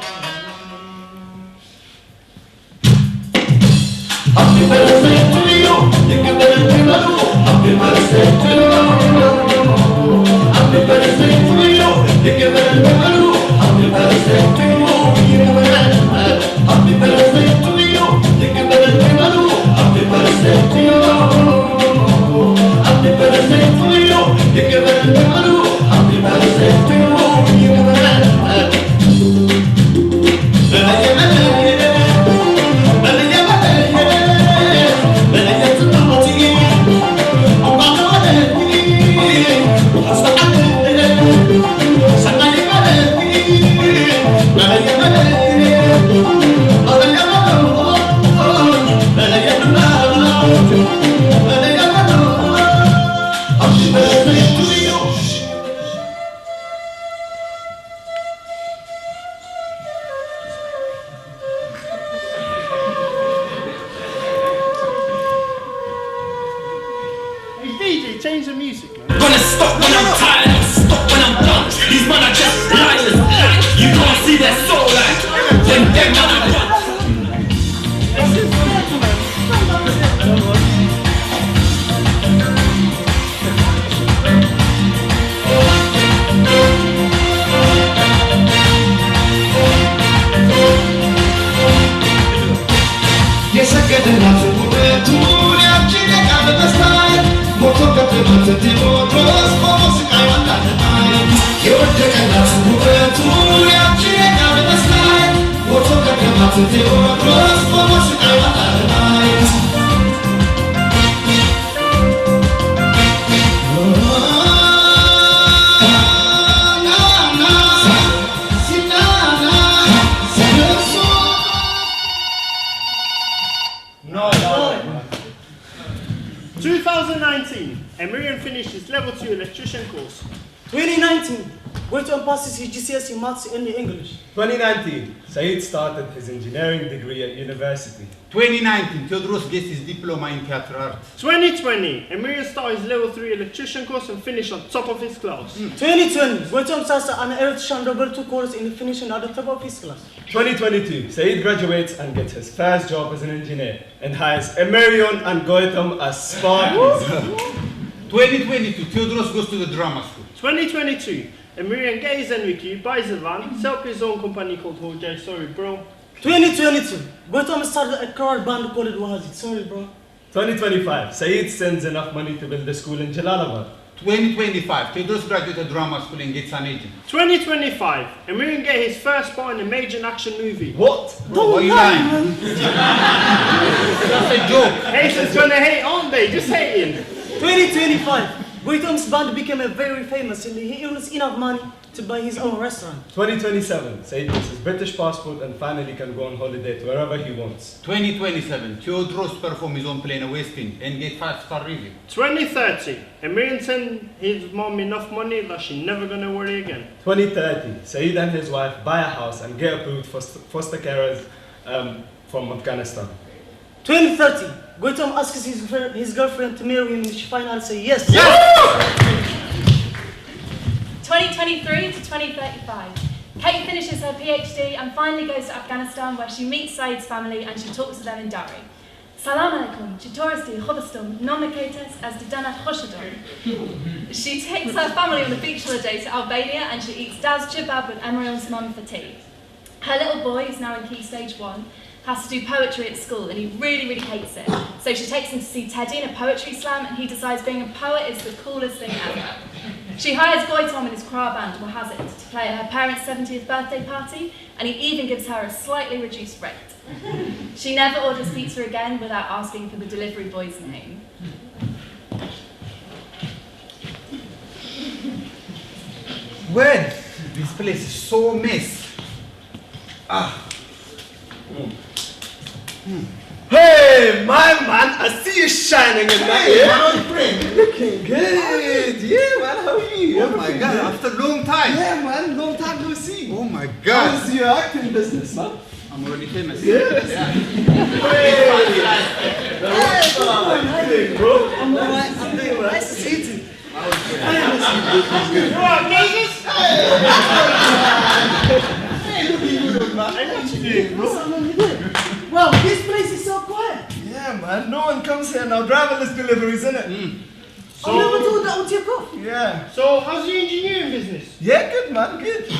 Happy birthday to you, happy birthday to you, happy birthday to you. Happy birthday to you, happy birthday to you, happy birthday to you. Happy birthday to you, happy birthday to you, happy birthday to you. Happy birthday to you, happy birthday to you, happy birthday to you. Change the music, man. Gonna stop when I'm tired, I'll stop when I'm done. These men are just liars. You can't see their soul like them man are done. የሰገደላት ውበቱን ያችን የቃል መስታየት ሞቶ ከተመተ ቴዎድሮስ ቆሞ ስቃይ ዋላለማየት የወደቀላት ውበቱን ያችን የቃል መስታየት ሞቶ ከተመተ ቴዎድሮስ ቆሞ ስቃይ ዋላለማየት Emirian finished his level 2 electrician course. 2019, Goitom passes his GCSE Maths and English. 2019, Said started his engineering degree at university. 2019, Theodoros gets his diploma in theatre art. 2020, Emirian started his level 3 electrician course and finished on top of his class. 2020, Goitom starts an electrician level 2 course and finishing at the top of his class. 2022, Said graduates and gets his first job as an engineer and hires Emirian and Goitom as sparkies. 2022, Theodoros goes to the drama school. 2022, Emirian gets NVQ, buys a van, sells his own company called Hojai. Sorry, bro. 2022, Goitom started a car band called Wahazid. Sorry, bro. 2025, Said sends enough money to build a school in Jalalabad. 2025, Theodoros graduated drama school and gets an agent. 2025, Emirian gets his first part in a major action movie. What? Bro, why are you lying? That's a joke. Haters gonna hate, aren't they? Just hating. 2025, Goitom's band became very famous and he earns enough money to buy his own restaurant. 2027, Said gets his British passport and finally can go on holiday to wherever he wants. 2027, Theodoros performs his own play in a West End and get 5-star review. 2030, Emirian sends his mom enough money that she's never gonna worry again. 2030, Said and his wife buy a house and get approved for foster carers from Afghanistan. 2030, Goitom asks his girlfriend to marry him and she finally says yes. 2023 to 2035. Kate finishes her PhD and finally goes to Afghanistan where she meets Said's family and she talks to them in Dari. Salam alaikum, Chitoristi, Khobastum, Nomikatus as Didanat Khoshadon. She takes her family on a beach holiday to Albania and she eats Daz Chibab with Emirian's mum for tea. Her little boy, who's now in Key Stage 1, has to do poetry at school and he really, really hates it. So she takes him to see Teddy in a poetry slam and he decides being a poet is the coolest thing ever. She hires Goitom and his choir band, Wahazit, to play at her parents' 70th birthday party, and he even gives her a slightly reduced rate. She never orders pizza again without asking for the delivery boy's name. Well, this place is so mess. Hey, my man, I see you shining in that. Hey, Yeah? my old friend. Looking good. Yeah, man, how are you? Oh my God, after a long time. Yeah, man, long time no see. Oh my God. How's your acting business, man? I'm already famous. Yes. Yeah. Hey, how are you doing, bro? I'm alright, I'm doing alright. Nice to see you too. You alright, Moses? Hey, looking good, man. How you doing, bro? Well, this place is so quiet. Yeah, man, no one comes here now. Driverless deliveries, innit? I've never done that with your coffee. Yeah. So, how's your engineering business? Yeah, good, man, good.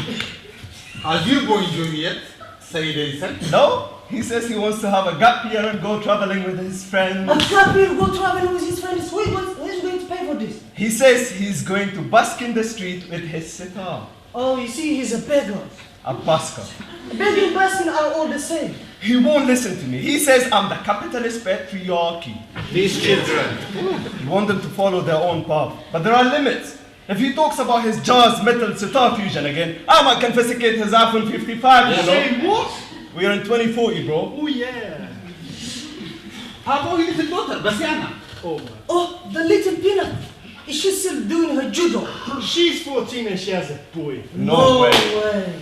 Has your boy joined yet? Say No, he says he wants to have a gap year and go traveling with his friends. A gap year, go traveling with his friends. Who's going to pay for this? He says he's going to busk in the street with his sitar. Oh, you see, he's a beggar. A busker. Beggar and basking are all the same. He won't listen to me. He says I'm the capitalist patriarchy. These children. You want them to follow their own path. But there are limits. If he talks about his jazz metal sitar fusion again, I might confiscate his iPhone 55, you know. Say what? We are in 2040, bro. Oh yeah. How about your little daughter, Basiana? Oh my. Oh, the little peanut. Is she still doing her judo? She's 14 and she has a boy. No way.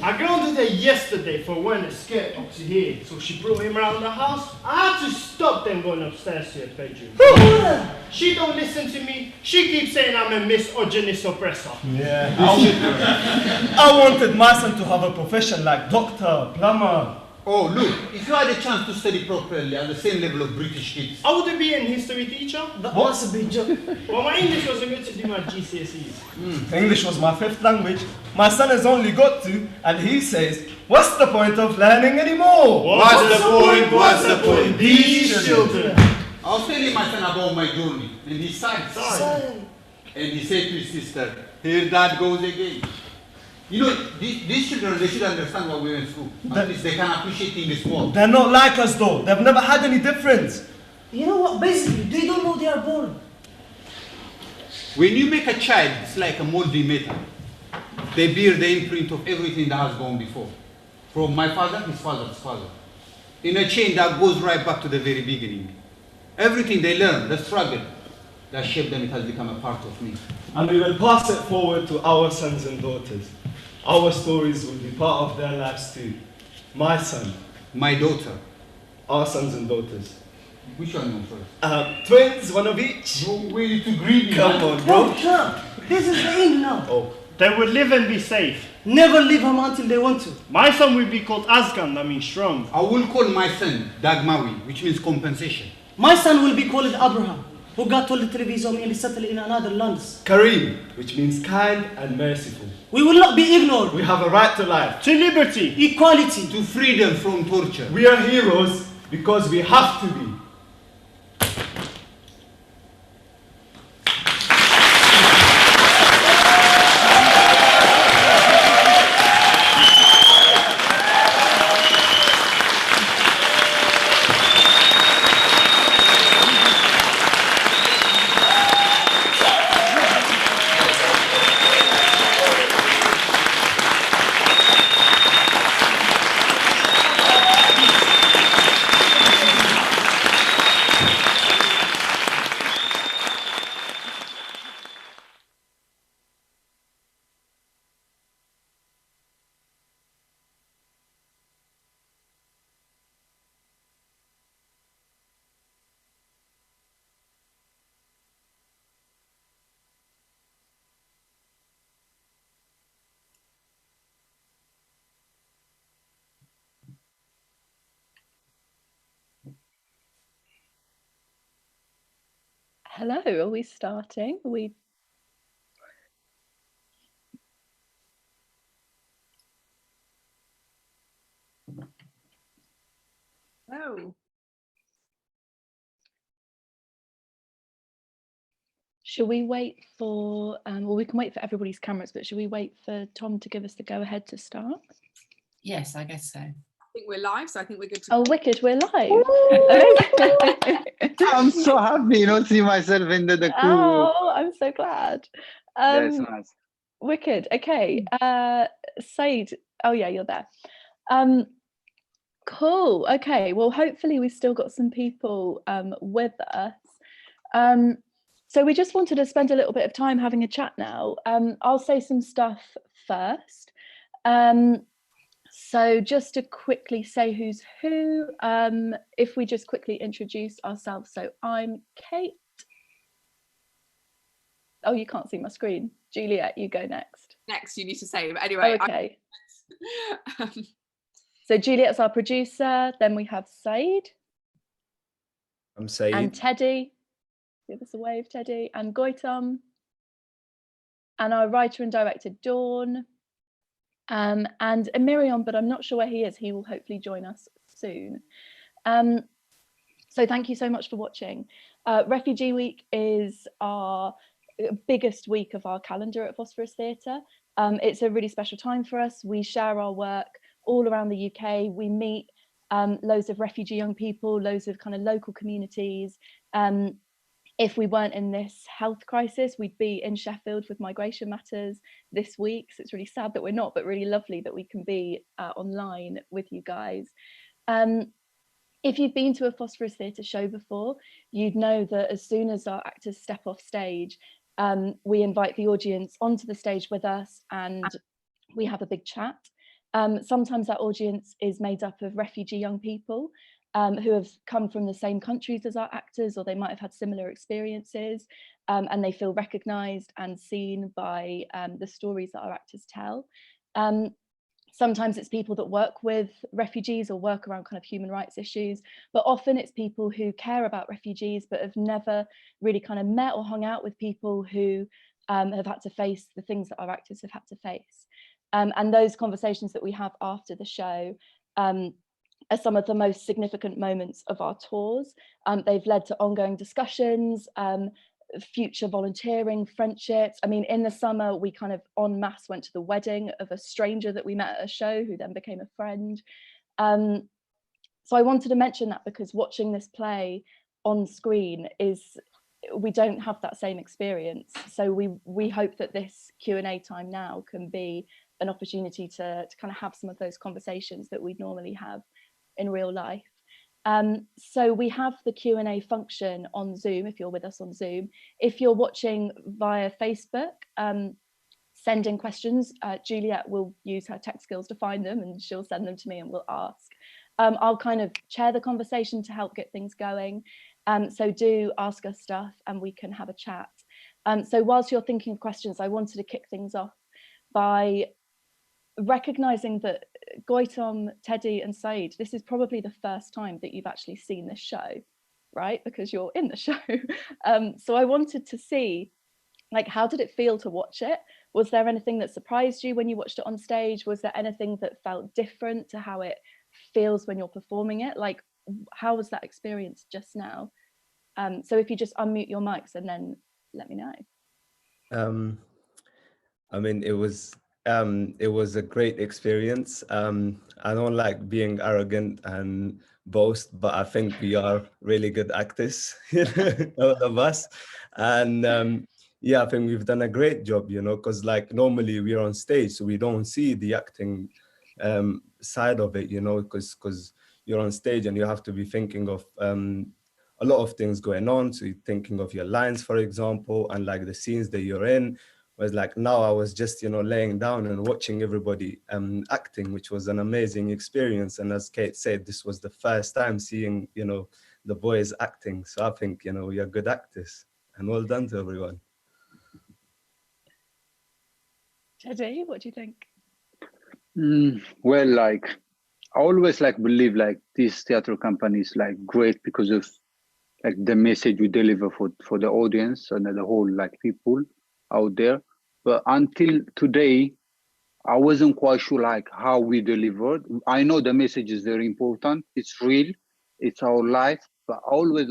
I grounded her yesterday for wearing a skirt up to here, so she brought him around the house. I had to stop them going upstairs to her bedroom. She don't listen to me. She keeps saying I'm a misogynist oppressor. Yeah. I wanted my son to have a profession like doctor, plumber. Oh, look, if you had a chance to study properly at the same level of British kids. I would be an history teacher. That was a big joke. Well, my English wasn't good to do my GCSEs. English was my fifth language. My son has only got 2, and he says, what's the point of learning anymore? What's the point? What's the point? These children. I was telling my son about my journey, and he sighed. And he said to his sister, here dad goes again. You know, these children, they should understand what we went through. At least they can appreciate things more. They're not like us though. They've never had any difference. You know what? Basically, they don't know they are born. When you make a child, it's like a moldy metal. They bear the imprint of everything that has gone before. From my father, his father's father. In a chain that goes right back to the very beginning. Everything they learn, the struggle, that shaped them, it has become a part of me. And we will pass it forward to our sons and daughters. Our stories will be part of their lives too. My son. My daughter. Our sons and daughters. Which one you first? Twins, one of each. No way to greedy. Come on, bro. No, sure. This is the end now. Oh. They will live and be safe. Never leave them until they want to. My son will be called Azkan, that means strong. I will call my son Dagmawi, which means compensation. My son will be called Abraham, who got to the television and settled in another lands. Kareem, which means kind and merciful. We will not be ignored. We have a right to life. To liberty. Equality. To freedom from torture. We are heroes because we have to be. Hello, are we starting? Are we? Oh. Shall we wait for, well, we can wait for everybody's cameras, but should we wait for Tom to give us the go-ahead to start? Yes, I guess so. I think we're live, so I think we're good to Oh, go. wicked, we're live. I'm so happy, see myself in the crew. Oh, I'm so glad. That's nice. Wicked. Okay. Said, oh yeah, you're there. Cool. Okay. Well, hopefully we've still got some people with us. So we just wanted to spend a little bit of time having a chat now. I'll say some stuff first. So just to quickly say who's who, if we just quickly introduce ourselves. So I'm Kate. Oh, you can't see my screen. Juliet, you go next. Next, you need to say, but anyway. Oh, okay. So Juliet's our producer. Then we have Said. I'm Said. And Teddy. Give us a wave, Teddy. And Goitam. And our writer and director, Dawn. And Miriam, but I'm not sure where he is. He will hopefully join us soon. So thank you so much for watching. Refugee Week is our biggest week of our calendar at Phosphoros Theatre. It's a really special time for us. We share our work all around the UK. We meet loads of refugee young people, loads of kind of local communities. If we weren't in this health crisis, we'd be in Sheffield with Migration Matters this week. So it's really sad that we're not, but really lovely that we can be online with you guys. If you've been to a Phosphoros Theatre show before, you'd know that as soon as our actors step off stage, we invite the audience onto the stage with us and we have a big chat. Sometimes that audience is made up of refugee young people who have come from the same countries as our actors, or they might have had similar experiences, and they feel recognised and seen by the stories that our actors tell. Sometimes it's people that work with refugees or work around kind of human rights issues, but often it's people who care about refugees but have never really kind of met or hung out with people who have had to face the things that our actors have had to face. And those conversations that we have after the show are some of the most significant moments of our tours. They've led to ongoing discussions, future volunteering, friendships. I mean, in the summer, we kind of en masse went to the wedding of a stranger that we met at a show who then became a friend. So I wanted to mention that because watching this play on screen we don't have that same experience. So we hope that this Q&A time now can be an opportunity to kind of have some of those conversations that we'd normally have in real life. So we have the Q&A function on Zoom, if you're with us on Zoom. If you're watching via Facebook, send in questions. Juliet will use her tech skills to find them and she'll send them to me and we'll ask. I'll kind of chair the conversation to help get things going. So do ask us stuff and we can have a chat. So whilst you're thinking of questions, I wanted to kick things off by recognizing that Goitam, Teddy and Said, this is probably the first time that you've actually seen this show, right? Because you're in the show. So I wanted to see, like, how did it feel to watch it? Was there anything that surprised you when you watched it on stage? Was there anything that felt different to how it feels when you're performing it? Like, how was that experience just now? So if you just unmute your mics and then let me know. I mean, it was a great experience. I don't like being arrogant and boast, but I think we are really good actors, all of us. And yeah, I think we've done a great job, because like normally we're on stage, so we don't see the acting side of it, because you're on stage and you have to be thinking of a lot of things going on. So you're thinking of your lines, for example, and like the scenes that you're in. Was like now I was just laying down and watching everybody acting, which was an amazing experience. And as Kate said, this was the first time seeing the boys acting. So I think we are good actors, and well done to everyone. Teddy, what do you think? Well, like I always believe this theater company is great because of the message we deliver for the audience and the whole people out there. But until today, I wasn't quite sure how we delivered. I know the message is very important. It's real. It's our life. But I always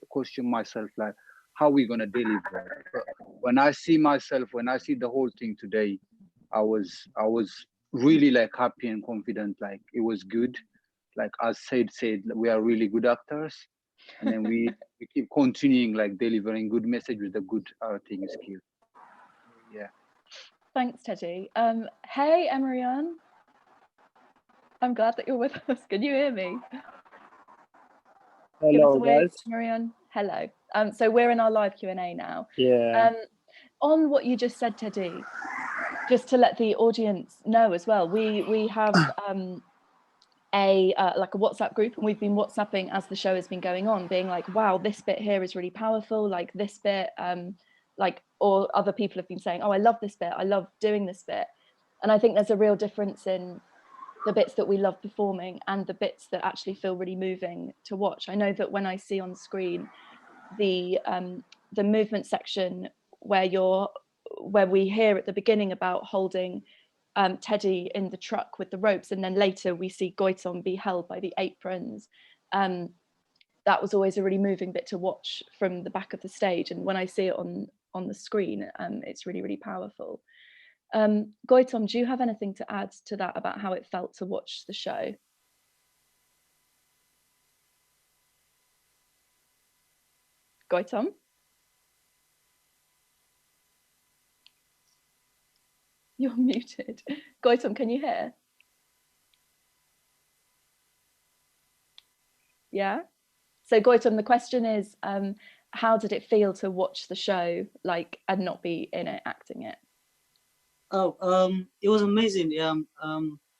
question myself how we're gonna deliver. But when I see myself, when I see the whole thing today, I was really like happy and confident. Like it was good. Like as said, we are really good actors, and then we keep continuing like delivering good message with a good acting skill. Yeah. Thanks, Teddy. Hey, Emirian. I'm glad that you're with us. Can you hear me? Give us Hello, a wave, guys. Emirian. Hello. So we're in our live Q&A now. Yeah. On what you just said, Teddy, just to let the audience know as well, we have like a WhatsApp group, and we've been WhatsApping as the show has been going on, being like, wow, this bit here is really powerful, like this bit, like, or other people have been saying, oh, I love this bit, I love doing this bit. And I think there's a real difference in the bits that we love performing and the bits that actually feel really moving to watch. I know that when I see on screen the movement section where we hear at the beginning about holding Teddy in the truck with the ropes, and then later we see Goitom be held by the aprons. That was always a really moving bit to watch from the back of the stage, and when I see it on the screen, it's really, really powerful. Goitom, do you have anything to add to that about how it felt to watch the show? Goitom? You're muted. Goitom, can you hear? Yeah? So Goitom, the question is, how did it feel to watch the show, like, and not be in it, acting it? Oh, it was amazing.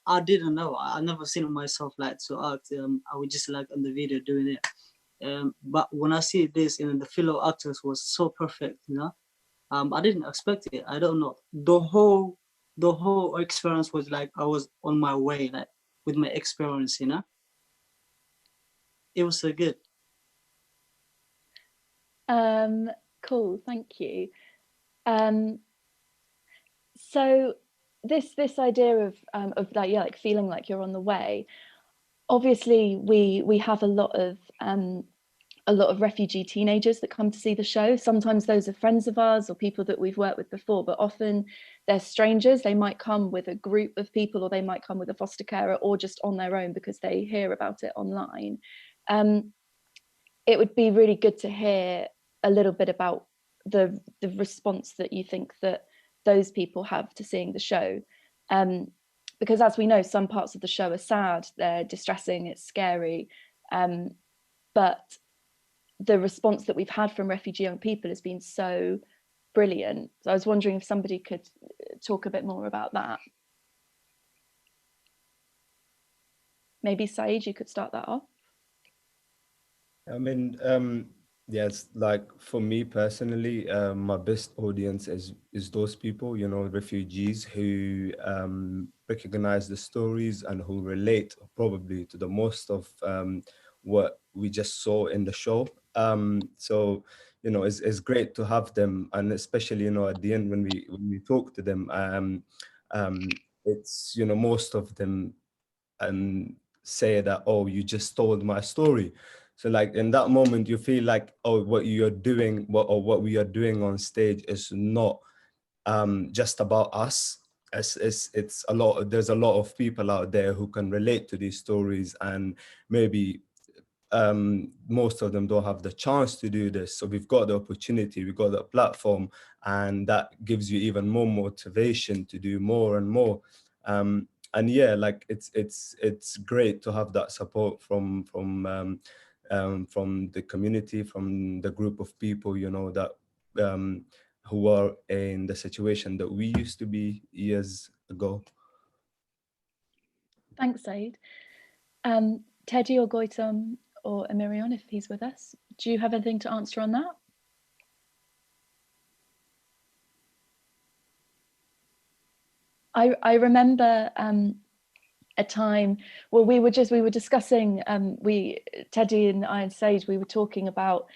I didn't know. I never seen myself like to act. I was just like on the video doing it. But when I see this, and the fellow actors was so perfect, you know. I didn't expect it. I don't know. The whole experience was like I was on my way, like with my experience, you know. It was so good. Cool, thank you. So this idea of like, yeah, like feeling like you're on the way. Obviously, we have a lot of refugee teenagers that come to see the show. Sometimes those are friends of ours or people that we've worked with before, but often they're strangers. They might come with a group of people, or they might come with a foster carer, or just on their own because they hear about it online. It would be really good to hear a little bit about the response that you think that those people have to seeing the show. Because as we know, some parts of the show are sad, they're distressing, it's scary, but the response that we've had from refugee young people has been so brilliant. So I was wondering if somebody could talk a bit more about that. Maybe Saeed, you could start that off. I mean, yes, like for me personally, my best audience is those people, you know, refugees who recognize the stories and who relate probably to the most of what we just saw in the show. So, you know, it's great to have them, and especially, you know, at the end when we talk to them, it's, you know, most of them say that, oh, you just told my story. So like in that moment, you feel like, oh, what you're doing, what we are doing on stage is not just about us. It's a lot. There's a lot of people out there who can relate to these stories, and maybe most of them don't have the chance to do this. So we've got the opportunity, we've got the platform, and that gives you even more motivation to do more and more. And yeah, like it's great to have that support from the community, from the group of people, you know, that who are in the situation that we used to be years ago. Thanks, Saeed. Teddy or Goitom or Emirian, if he's with us, do you have anything to answer on that? I remember a time, well, we were discussing, Teddy and I and Sage, we were talking about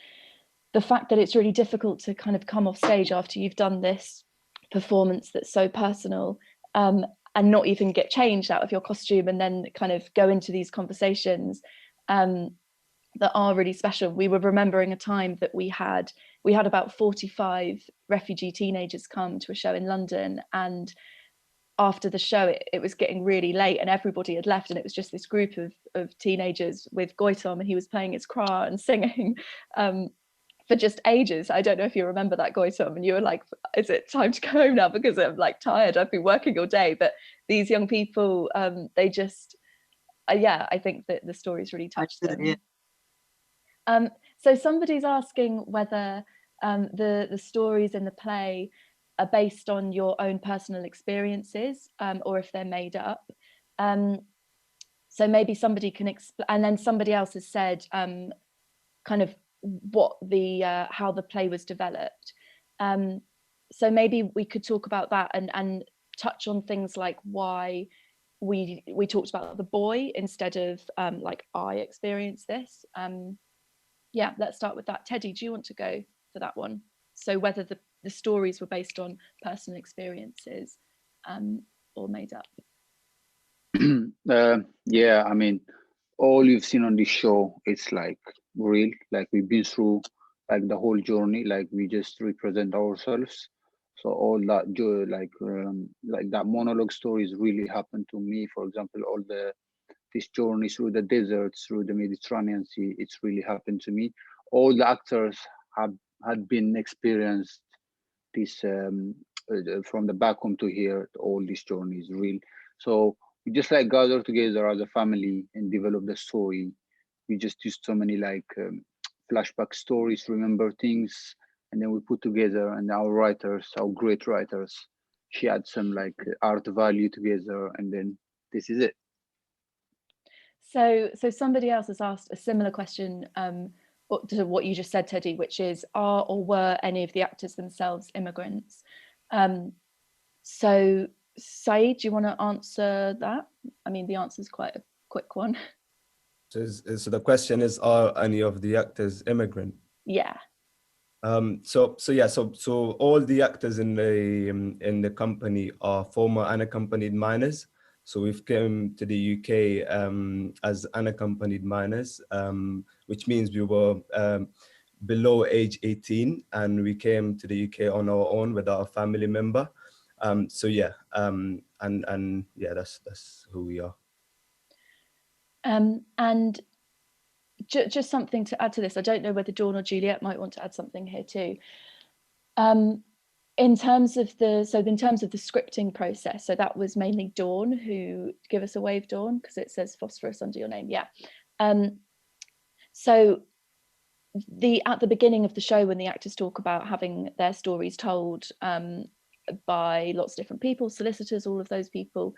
the fact that it's really difficult to kind of come off stage after you've done this performance that's so personal, and not even get changed out of your costume and then kind of go into these conversations. that are really special. We were remembering a time that we had about 45 refugee teenagers come to a show in London, and after the show it was getting really late and everybody had left, and it was just this group of teenagers with Goitom, and he was playing his kra and singing for just ages. I don't know if you remember that, Goitom, and you were like, is it time to go home now because I'm like tired, I've been working all day. But these young people, they just I think that the stories really touched them. Yeah. So somebody's asking whether the stories in the play are based on your own personal experiences, or if they're made up. So maybe somebody can explain, and then somebody else has said kind of what the how the play was developed. So maybe we could talk about that and touch on things like why we talked about the boy instead of like I experienced this. Yeah, let's start with that. Teddy, do you want to go for that one? So whether the stories were based on personal experiences or made up. Yeah, I mean, all you've seen on this show, it's like real, like we've been through like the whole journey, like we just represent ourselves. So all that like that monologue stories really happened to me. For example, all this journey through the deserts, through the Mediterranean Sea, it's really happened to me. All the actors had been experienced this from the back home to here. All this journey is real. So we just like gather together as a family and develop the story. We just used so many like flashback stories, remember things, and then we put together, and our writers, our great writers, she had some like art value together, and then this is it. So somebody else has asked a similar question to what you just said, Teddy, which is, are or were any of the actors themselves immigrants? So Saeed, do you want to answer that? I mean, the answer is quite a quick one. So the question is, are any of the actors immigrant? Yeah. So all the actors in the company are former unaccompanied minors. So we've come to the UK as unaccompanied minors, which means we were below age 18, and we came to the UK on our own without a family member. So yeah, and yeah, that's who we are. And just something to add to this. I don't know whether Dawn or Juliet might want to add something here too. In terms of the scripting process, so that was mainly Dawn who, give us a wave, Dawn, because it says Phosphoros under your name. Yeah. So at the beginning of the show, when the actors talk about having their stories told by lots of different people, solicitors, all of those people,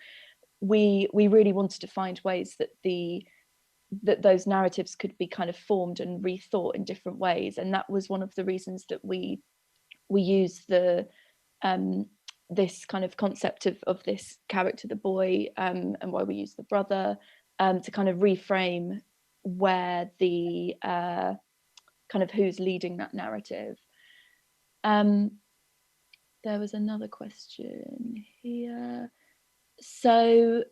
we really wanted to find ways that those narratives could be kind of formed and rethought in different ways, and that was one of the reasons that we use the this kind of concept of this character, the boy, and why we use the brother to kind of reframe where the kind of who's leading that narrative. There was another question here. So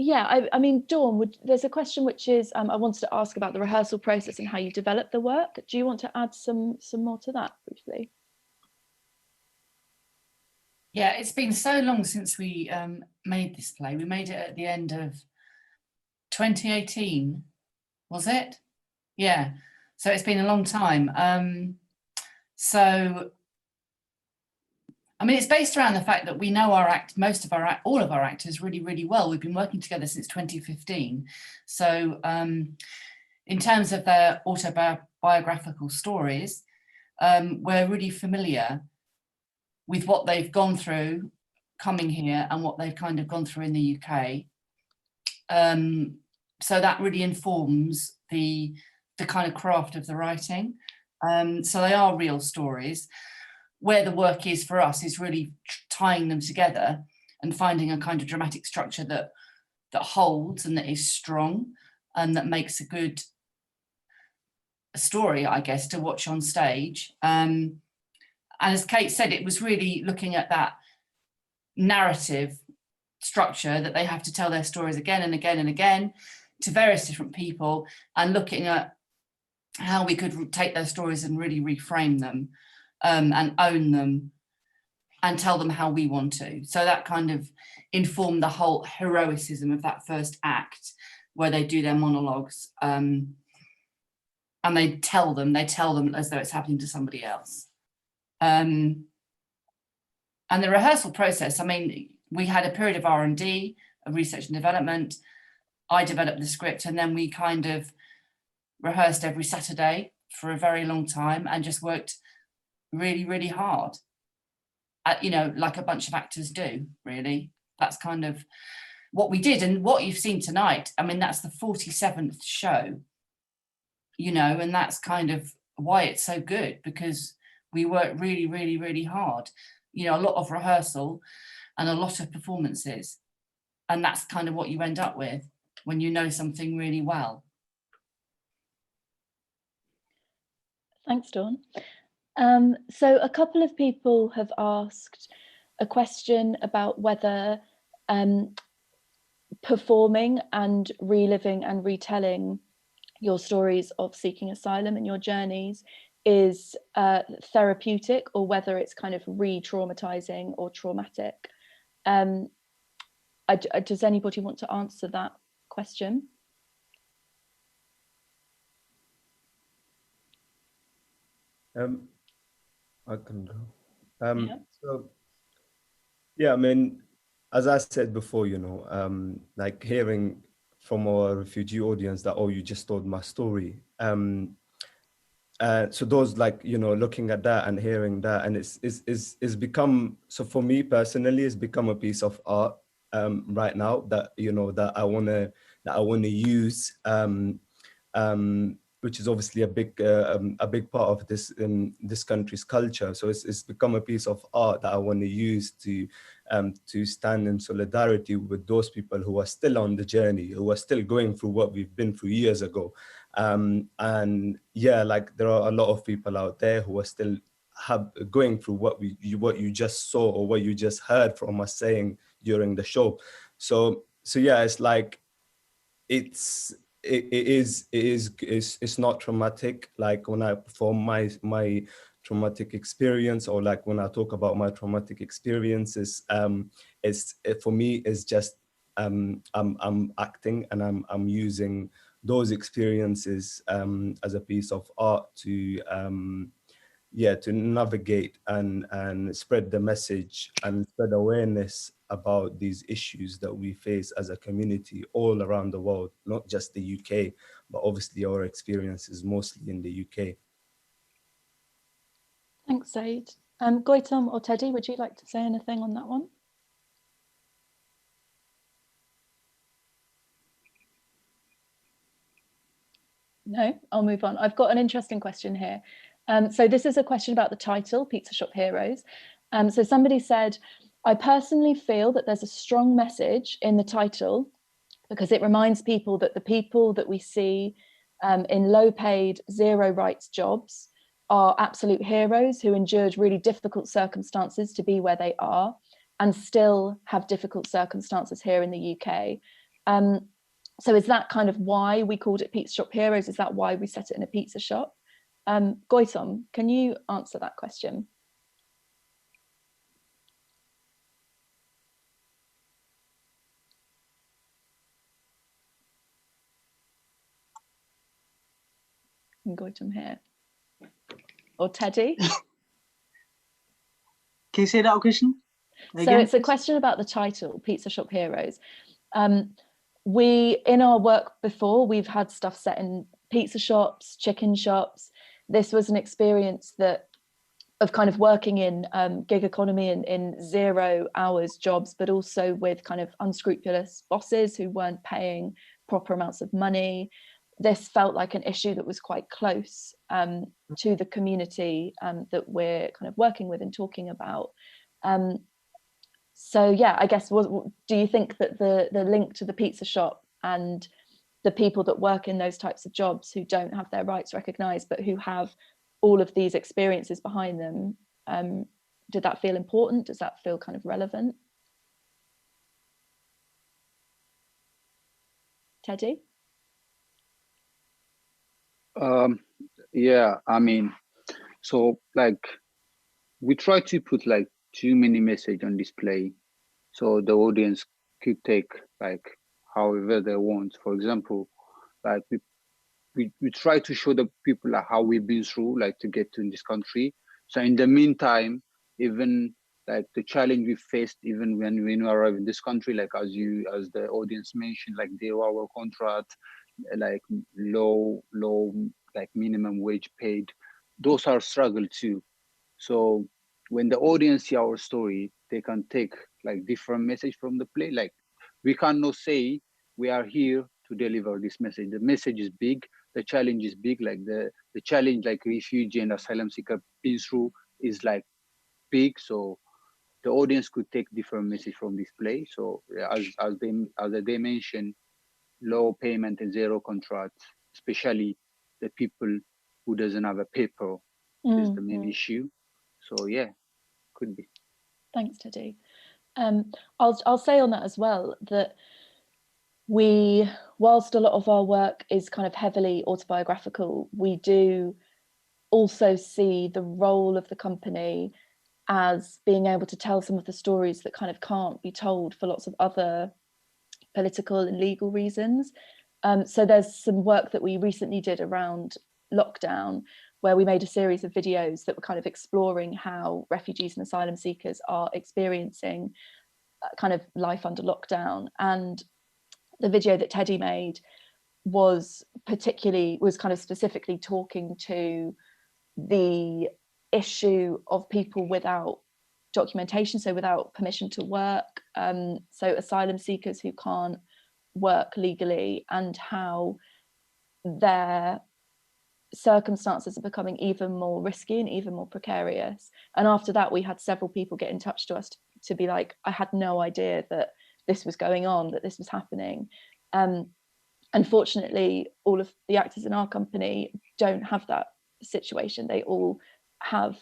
yeah, I mean, Dawn, there's a question which is, I wanted to ask about the rehearsal process and how you develop the work. Do you want to add some more to that briefly? Yeah, it's been so long since we made this play. We made it at the end of 2018, was it? Yeah, so it's been a long time. So, I mean, it's based around the fact that we know all of our actors really, really well. We've been working together since 2015. So in terms of their autobiographical stories, we're really familiar with what they've gone through coming here and what they've kind of gone through in the UK. So that really informs the kind of craft of the writing. So they are real stories. Where the work is for us is really tying them together and finding a kind of dramatic structure that holds and that is strong and that makes a good story, I guess, to watch on stage. And as Kate said, it was really looking at that narrative structure that they have to tell their stories again and again and again. to various different people and looking at how we could take those stories and really reframe them and own them and tell them how we want to. So that kind of informed the whole heroicism of that first act, where they do their monologues and they tell them as though it's happening to somebody else. And the rehearsal process, I mean, we had a period of R&D, of research and development. I developed the script, and then we kind of rehearsed every Saturday for a very long time and just worked really, really hard. You know, like a bunch of actors do, really. That's kind of what we did. And what you've seen tonight, I mean, that's the 47th show, you know, and that's kind of why it's so good, because we worked really, really, really hard. You know, a lot of rehearsal and a lot of performances. And that's kind of what you end up with when you know something really well. Thanks, Dawn. So a couple of people have asked a question about whether performing and reliving and retelling your stories of seeking asylum and your journeys is therapeutic, or whether it's kind of re-traumatizing or traumatic. Does anybody want to answer that question? I can go. So, yeah, I mean, as I said before, you know, like hearing from our refugee audience that, oh, you just told my story. So those, like, you know, looking at that and hearing that, and it's become, so for me personally, it's become a piece of art right now that, you know, that I wanna use, which is obviously a big part of this country's culture. So it's become a piece of art that I want to use to stand in solidarity with those people who are still on the journey, who are still going through what we've been through years ago. And yeah, like there are a lot of people out there who are still going through what you just saw or what you just heard from us saying during the show. So yeah, it's like it's not traumatic. Like when I perform my traumatic experience, or like when I talk about my traumatic experiences, for me it's just I'm acting, and I'm using those experiences as a piece of art to to navigate and spread the message and spread awareness about these issues that we face as a community all around the world, not just the UK, but obviously our experience is mostly in the UK. Thanks, Said. Gautam or Teddy, would you like to say anything on that one? No, I'll move on. I've got an interesting question here. So this is a question about the title, Pizza Shop Heroes. So somebody said, I personally feel that there's a strong message in the title because it reminds people that the people that we see in low-paid, zero-rights jobs are absolute heroes who endured really difficult circumstances to be where they are and still have difficult circumstances here in the UK. So is that kind of why we called it Pizza Shop Heroes? Is that why we set it in a pizza shop? Gautam, can you answer that question? Gautam here. Or Teddy? Can you say that question again? So it's a question about the title, Pizza Shop Heroes. We, in our work before, we've had stuff set in pizza shops, chicken shops. This was an experience of kind of working in gig economy and in 0 hours jobs, but also with kind of unscrupulous bosses who weren't paying proper amounts of money. This felt like an issue that was quite close to the community that we're kind of working with and talking about. So yeah, I guess, do you think that the link to the pizza shop and the people that work in those types of jobs who don't have their rights recognised, but who have all of these experiences behind them, did that feel important? Does that feel kind of relevant? Teddy? Yeah, I mean, so like we try to put like too many message on display, so the audience could take like however they want. For example, like we try to show the people like how we've been through like to get to this country. So in the meantime, even like the challenge we faced even when we arrived in this country, like as the audience mentioned, like the our contract, like low like minimum wage paid, those are struggle too. So when the audience see our story, they can take like different message from the play. Like we cannot say we are here to deliver this message. The message is big, the challenge is big, like the challenge like refugee and asylum seeker been through is like big. So the audience could take different message from this play. So yeah, as they mentioned, low payment and zero contract, especially the people who doesn't have a paper is the main issue. So yeah, could be. Thanks, Teddy. I'll say on that as well that we, whilst a lot of our work is kind of heavily autobiographical, we do also see the role of the company as being able to tell some of the stories that kind of can't be told for lots of other political and legal reasons. So there's some work that we recently did around lockdown, where we made a series of videos that were kind of exploring how refugees and asylum seekers are experiencing kind of life under lockdown. And the video that Teddy made was kind of specifically talking to the issue of people without documentation, so without permission to work, so asylum seekers who can't work legally, and how their circumstances are becoming even more risky and even more precarious. And after that, we had several people get in touch to us to be like, I had no idea that this was going on, that this was happening. Unfortunately, all of the actors in our company don't have that situation. They all have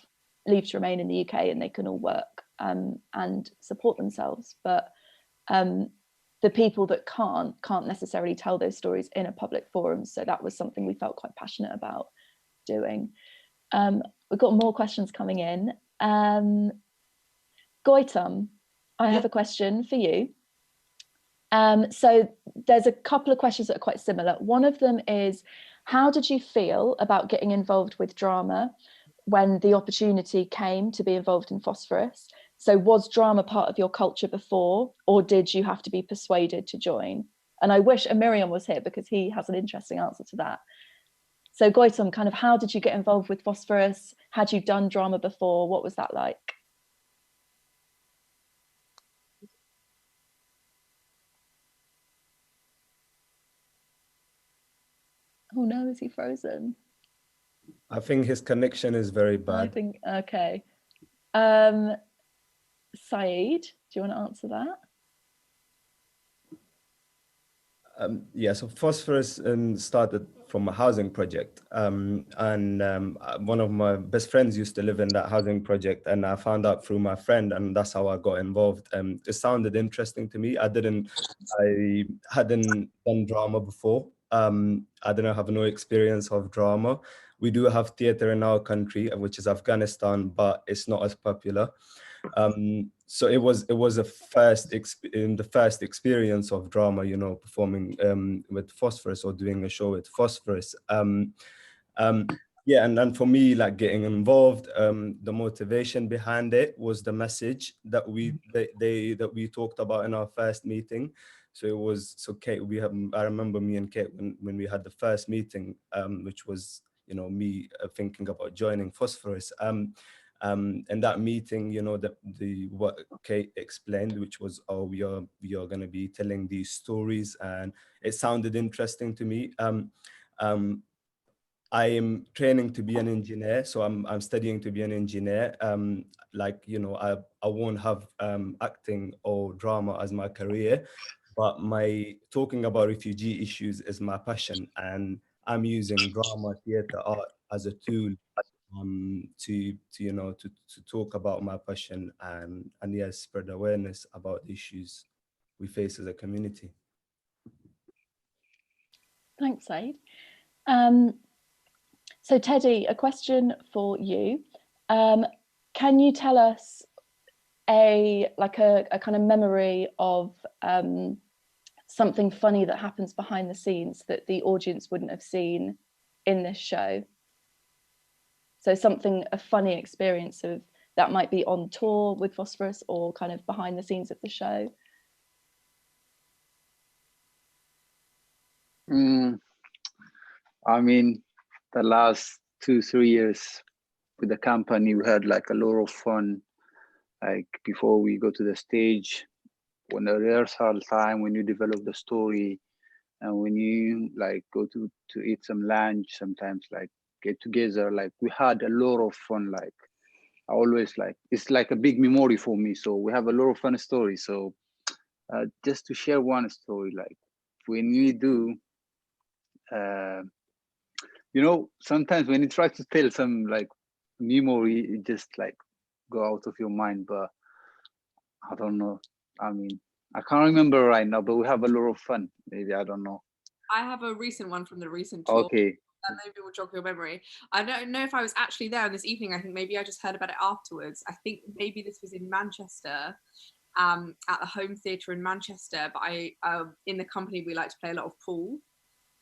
leave to remain in the UK and they can all work and support themselves. But the people that can't necessarily tell those stories in a public forum. So that was something we felt quite passionate about doing. We've got more questions coming in. Goitam, I have a question for you. So there's a couple of questions that are quite similar. One of them is, how did you feel about getting involved with drama when the opportunity came to be involved in Phosphoros? So was drama part of your culture before, or did you have to be persuaded to join? And I wish Miriam was here because he has an interesting answer to that. So Goitam, kind of how did you get involved with Phosphoros? Had you done drama before? What was that like? Oh no, is he frozen? I think his connection is very bad. I think, okay. Saeed, do you want to answer that? Yeah, so Phosphorus started from a housing project, and one of my best friends used to live in that housing project, and I found out through my friend, and that's how I got involved. It sounded interesting to me. I hadn't done drama before. I didn't have no experience of drama. We do have theater in our country, which is Afghanistan, but it's not as popular. So it was the first experience of drama, you know, performing with Phosphorus or doing a show with Phosphorus. Yeah, and then for me, like getting involved, the motivation behind it was the message that we talked about in our first meeting. So it was Kate. I remember me and Kate when we had the first meeting, which was, you know, me thinking about joining Phosphorus. And that meeting, you know, what Kate explained, which was, oh, we are going to be telling these stories, and it sounded interesting to me. I am training to be an engineer, so I'm studying to be an engineer. Like, you know, I won't have acting or drama as my career, but my talking about refugee issues is my passion, and I'm using drama, theater, art as a tool to you know, to talk about my passion and yes, spread awareness about issues we face as a community. Thanks, Said. So Teddy, a question for you. Can you tell us a kind of memory of something funny that happens behind the scenes that the audience wouldn't have seen in this show? So a funny experience of that might be on tour with Phosphorus or kind of behind the scenes of the show. I mean, the last 2-3 years with the company, we had like a lot of fun. Like before we go to the stage, when the rehearsal time, when you develop the story, and when you like go to eat some lunch, sometimes like get together, like we had a lot of fun. Like I always like, it's like a big memory for me. So we have a lot of fun stories. So just to share one story, like when we do, you know, sometimes when you try to tell some like memory, it just like go out of your mind. But I don't know. I mean, I can't remember right now, but we have a lot of fun. Maybe, I don't know. I have a recent one from the recent tour. Okay. That maybe will jog your memory. I don't know if I was actually there on this evening. I think maybe I just heard about it afterwards. I think maybe this was in Manchester, at the Home Theatre in Manchester. But in the company, we like to play a lot of pool.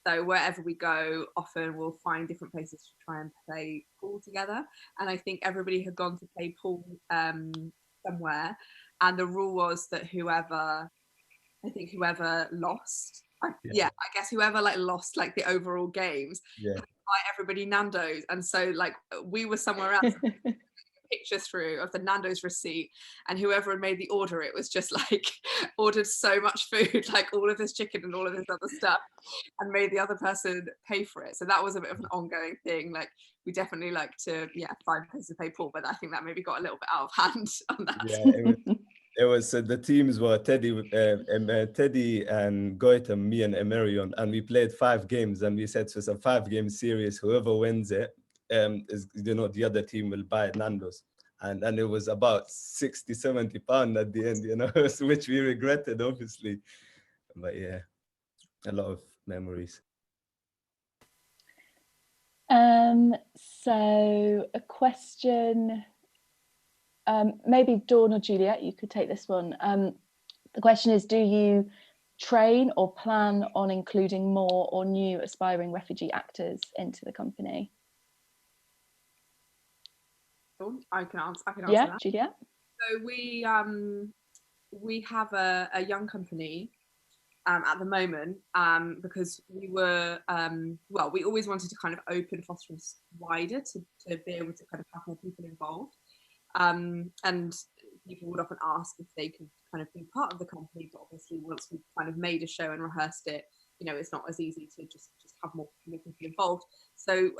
So wherever we go, often we'll find different places to try and play pool together. And I think everybody had gone to play pool somewhere, and the rule was that whoever lost, I guess whoever like lost like the overall games, Yeah. buy everybody Nando's. And so like we were somewhere else. Picture through of the Nando's receipt, and whoever had made the order, it was just like ordered so much food, like all of this chicken and all of this other stuff, and made the other person pay for it. So that was a bit of an ongoing thing. Like we definitely like to find places to play pool, but I think that maybe got a little bit out of hand on that. Yeah, it was the teams were Teddy and Goitam, me and Emerion, and we played 5 games, and we said so it's a 5-game series. Whoever wins it, is, you know, the other team will buy Nando's, and it was about 60-70 pounds at the end, you know, which we regretted obviously, but yeah, a lot of memories. So a question, maybe Dawn or Juliet, you could take this one. The question is, do you train or plan on including more or new aspiring refugee actors into the company? I can answer Yeah, that. Juliet. So we have a young company at the moment, because we were we always wanted to kind of open Phosphorus wider to be able to kind of have more people involved, and people would often ask if they could kind of be part of the company, but obviously once we've kind of made a show and rehearsed it, you know, it's not as easy to just have more people involved. So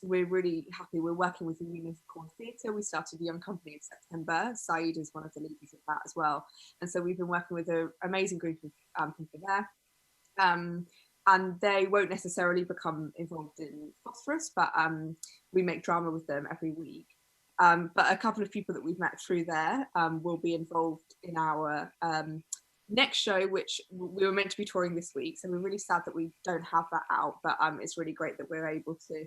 we're really happy. We're working with the Unicorn Theatre. We started the young company in September. Saeed is one of the leaders of that as well. And so we've been working with an amazing group of people there. And they won't necessarily become involved in Phosphorus, but we make drama with them every week. But a couple of people that we've met through there will be involved in our next show, which we were meant to be touring this week. So we're really sad that we don't have that out, but it's really great that we're able to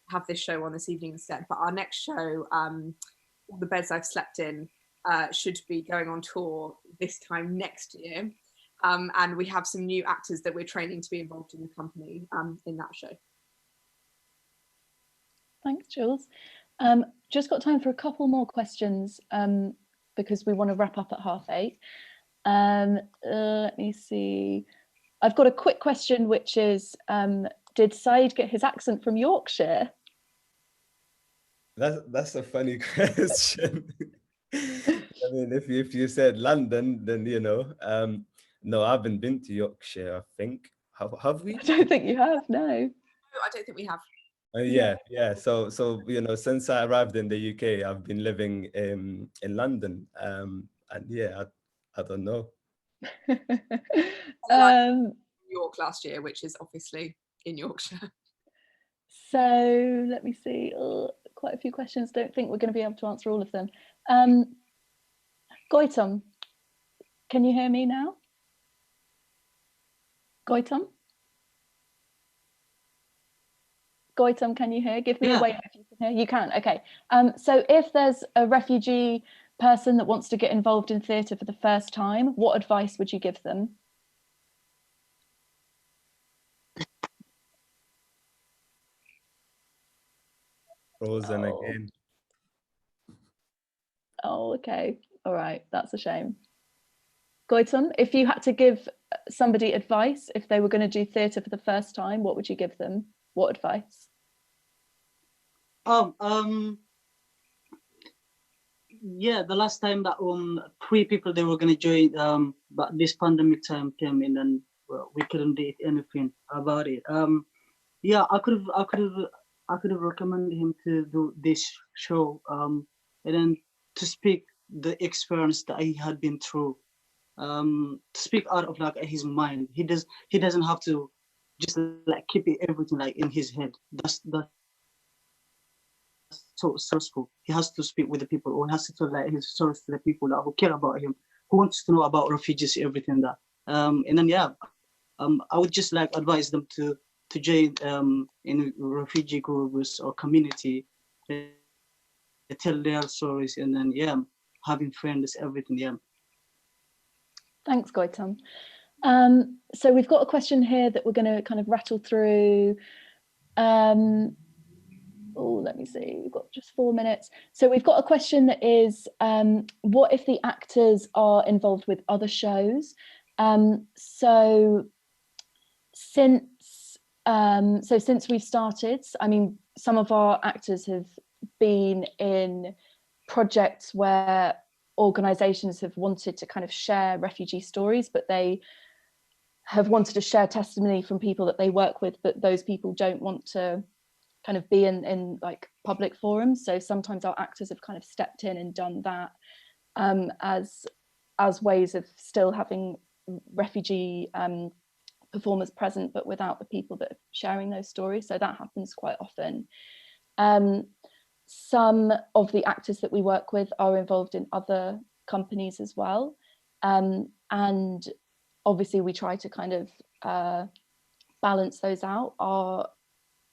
have this show on this evening instead. But our next show, All the Beds I've Slept In, should be going on tour this time next year. And we have some new actors that we're training to be involved in the company in that show. Thanks, Jules. Just got time for a couple more questions because we want to wrap up at 8:30. Let me see. I've got a quick question, which is, did Saeed get his accent from Yorkshire? That's a funny question. I mean, if you said London, then you know. No, I haven't been to Yorkshire, I think. Have we? I don't think you have, no. No, I don't think we have. Yeah. So you know, since I arrived in the UK, I've been living in London. And yeah, I don't know. York last year, which is obviously in Yorkshire. So let me see. Quite a few questions. Don't think we're going to be able to answer all of them. Goitam, can you hear me now? Goitam? Goitam, can you hear? Give me Yeah. a wave if you can hear. You can, okay. So if there's a refugee person that wants to get involved in theatre for the first time, what advice would you give them? Frozen again. Oh, okay. All right, that's a shame. Goitam, if you had to give somebody advice, if they were going to do theatre for the first time, what would you give them? What advice? Yeah, the last time that 3 people they were gonna join, but this pandemic time came in and we couldn't do anything about it. Yeah, I could have recommended him to do this show, and then to speak the experience that he had been through, to speak out of like his mind. He doesn't have to just like keep it everything like in his head. That's so stressful. He has to speak with the people, or he has to tell like his stories to the people that who care about him, who wants to know about refugees, everything that. And then yeah, I would just like advise them to join in refugee groups or community, tell their stories, and then yeah, having friends, everything. Yeah. Thanks, Goitam. So we've got a question here that we're going to kind of rattle through. Oh, let me see, we've got just 4 minutes. So we've got a question that is, what if the actors are involved with other shows? So since we've started, I mean, some of our actors have been in projects where organisations have wanted to kind of share refugee stories, but they have wanted to share testimony from people that they work with, but those people don't want to kind of be in like public forums. So sometimes our actors have kind of stepped in and done that as ways of still having refugee performers present, but without the people that are sharing those stories. So that happens quite often. Some of the actors that we work with are involved in other companies as well. And obviously we try to kind of balance those out. Our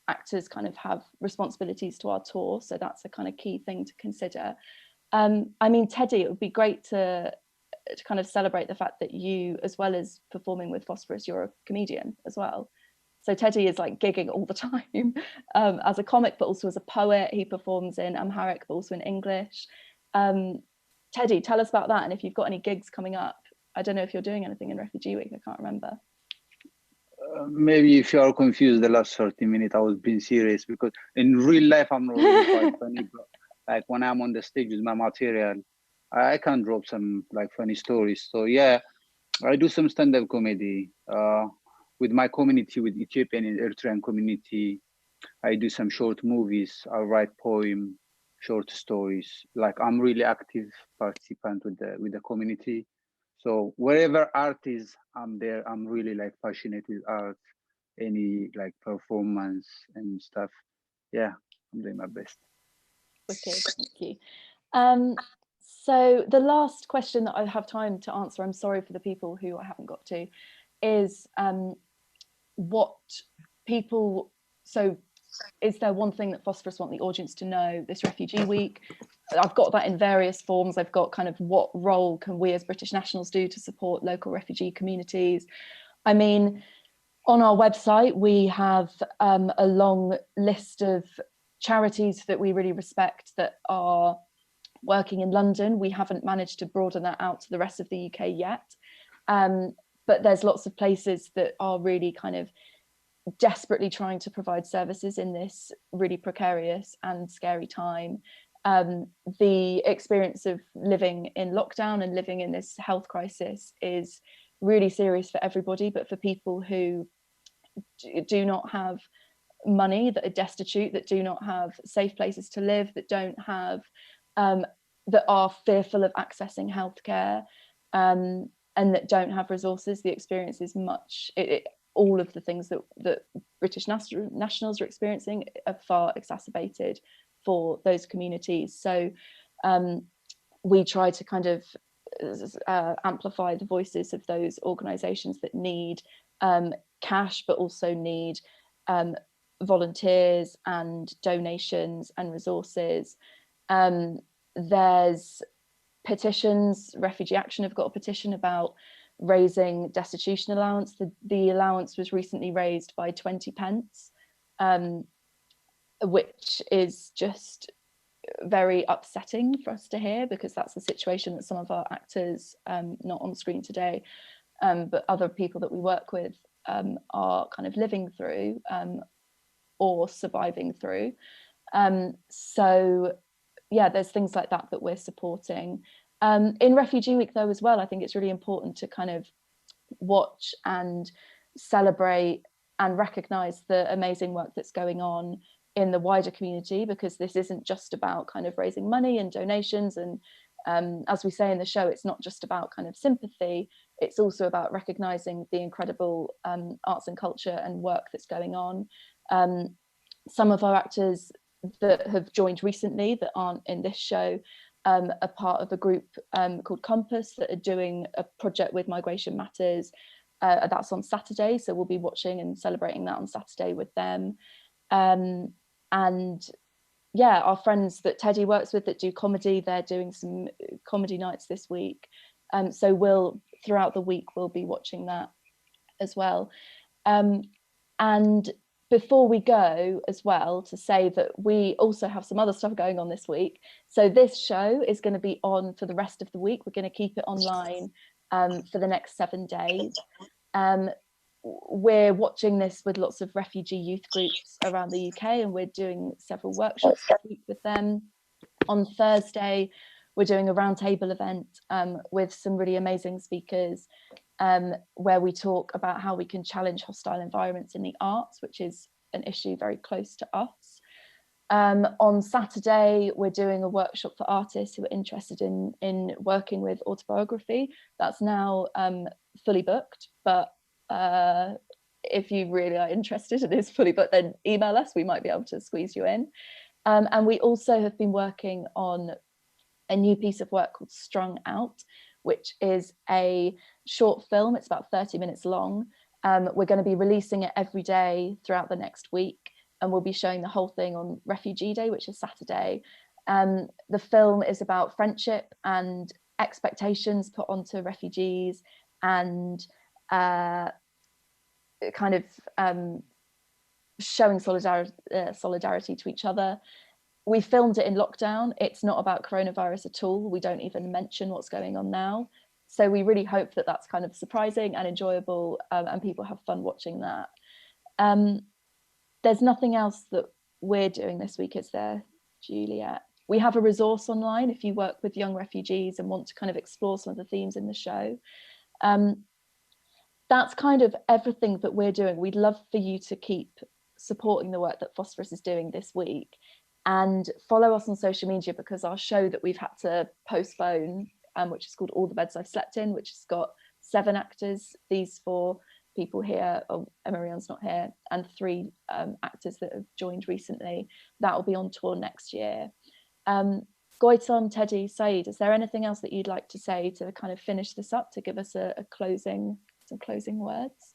actors kind of have responsibilities to our tour, so that's a kind of key thing to consider. I mean, Teddy, it would be great to kind of celebrate the fact that you, as well as performing with Phosphoros, you're a comedian as well. So Teddy is like gigging all the time as a comic, but also as a poet. He performs in Amharic, but also in English. Teddy, tell us about that, and if you've got any gigs coming up. I don't know if you're doing anything in Refugee Week, I can't remember. Maybe if you are confused the last 30 minutes, I was being serious, because in real life I'm not really quite funny, but like when I'm on the stage with my material, I can drop some like funny stories. So yeah, I do some stand-up comedy with my community, with Ethiopian and Eritrean community. I do some short movies. I write poem, short stories. Like I'm really active participant with the community. So wherever art is, I'm there. I'm really like passionate with art, any like performance and stuff. Yeah, I'm doing my best. Okay, thank you. So the last question that I have time to answer, I'm sorry for the people who I haven't got to, is what people, so is there one thing that Phosphoros want the audience to know this Refugee Week? I've got that in various forms. I've got kind of what role can we as British nationals do to support local refugee communities? I mean, on our website, we have a long list of charities that we really respect that are working in London. We haven't managed to broaden that out to the rest of the UK yet. But there's lots of places that are really kind of desperately trying to provide services in this really precarious and scary time. The experience of living in lockdown and living in this health crisis is really serious for everybody, but for people who do not have money, that are destitute, that do not have safe places to live, that don't have, that are fearful of accessing healthcare, and that don't have resources, the experience is much, all of the things that British nationals are experiencing are far exacerbated for those communities. So we try to kind of amplify the voices of those organisations that need cash, but also need volunteers and donations and resources. There's petitions. Refugee Action have got a petition about raising destitution allowance. The allowance was recently raised by 20 pence, which is just very upsetting for us to hear, because that's the situation that some of our actors, not on screen today, but other people that we work with, are kind of living through or surviving through. So yeah, there's things like that that we're supporting. In Refugee Week though as well, I think it's really important to kind of watch and celebrate and recognise the amazing work that's going on in the wider community, because this isn't just about kind of raising money and donations, and as we say in the show, it's not just about kind of sympathy, it's also about recognising the incredible arts and culture and work that's going on. Some of our actors that have joined recently that aren't in this show are part of a group called Compass that are doing a project with Migration Matters. That's on Saturday, so we'll be watching and celebrating that on Saturday with them. And yeah, our friends that Teddy works with that do comedy, they're doing some comedy nights this week. So we'll, throughout the week, we'll be watching that as well. And before we go as well, to say that we also have some other stuff going on this week. So this show is going to be on for the rest of the week. We're going to keep it online for the next 7 days. We're watching this with lots of refugee youth groups around the UK, and we're doing several workshops this week with them. On Thursday, we're doing a roundtable event with some really amazing speakers, where we talk about how we can challenge hostile environments in the arts, which is an issue very close to us. On Saturday, we're doing a workshop for artists who are interested in working with autobiography. That's now fully booked, but if you really are interested, it is fully booked, then email us, we might be able to squeeze you in. And we also have been working on a new piece of work called Strung Out, which is a short film. It's about 30 minutes long. We're going to be releasing it every day throughout the next week, and we'll be showing the whole thing on Refugee Day, which is Saturday. The film is about friendship and expectations put onto refugees, and kind of showing solidarity to each other. We filmed it in lockdown. It's not about coronavirus at all. We don't even mention what's going on now. So we really hope that that's kind of surprising and enjoyable, and people have fun watching that. There's nothing else that we're doing this week, is there, Juliet? We have a resource online if you work with young refugees and want to kind of explore some of the themes in the show. That's kind of everything that we're doing. We'd love for you to keep supporting the work that Phosphoros is doing this week, and follow us on social media, because our show that we've had to postpone, which is called All the Beds I've Slept In, which has got 7 actors, these 4 people here, Emarion's not here, and 3 actors that have joined recently. That will be on tour next year. Goitom, Teddy, Saeed, is there anything else that you'd like to say to kind of finish this up, to give us some closing words?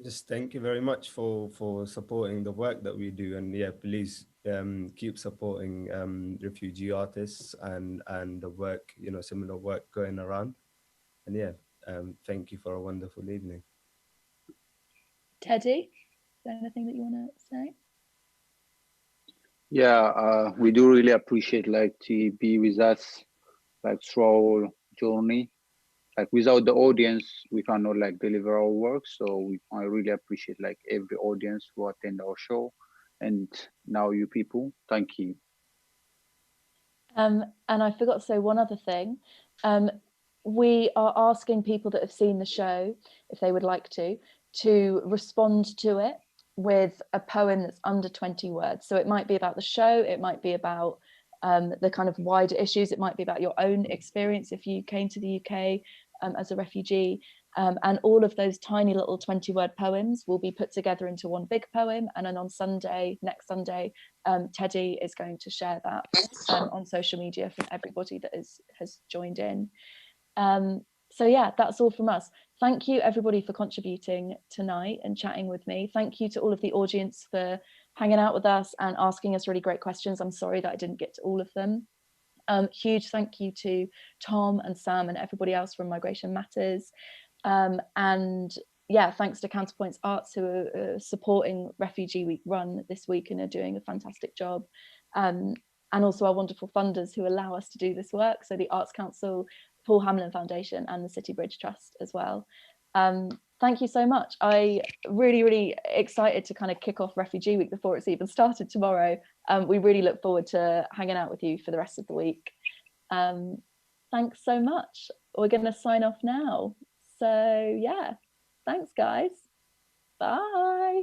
Just thank you very much for supporting the work that we do, and yeah, please keep supporting refugee artists and the work, similar work going around. And yeah, thank you for a wonderful evening. Teddy, is there anything that you want to say? Yeah, we do really appreciate to be with us through our journey. Without the audience, we cannot deliver our work. So I really appreciate every audience who attend our show, and now you people, thank you. And I forgot to say one other thing. We are asking people that have seen the show, if they would like to respond to it with a poem that's under 20 words. So it might be about the show, it might be about the kind of wider issues, it might be about your own experience if you came to the UK as a refugee, and all of those tiny little 20-word poems will be put together into one big poem, and then on Sunday, next Sunday, Teddy is going to share that on social media from everybody that has joined in. So yeah, that's all from us. Thank you everybody for contributing tonight and chatting with me. Thank you to all of the audience for hanging out with us and asking us really great questions. I'm sorry that I didn't get to all of them. Huge thank you to Tom and Sam and everybody else from Migration Matters. And yeah, thanks to Counterpoints Arts who are supporting Refugee Week Run this week and are doing a fantastic job. And also our wonderful funders who allow us to do this work. So the Arts Council, Paul Hamlin Foundation and the City Bridge Trust as well. Thank you so much. I really excited to kind of kick off Refugee Week before it's even started tomorrow. We really look forward to hanging out with you for the rest of the week. Thanks so much. We're going to sign off now. So yeah, thanks guys. Bye.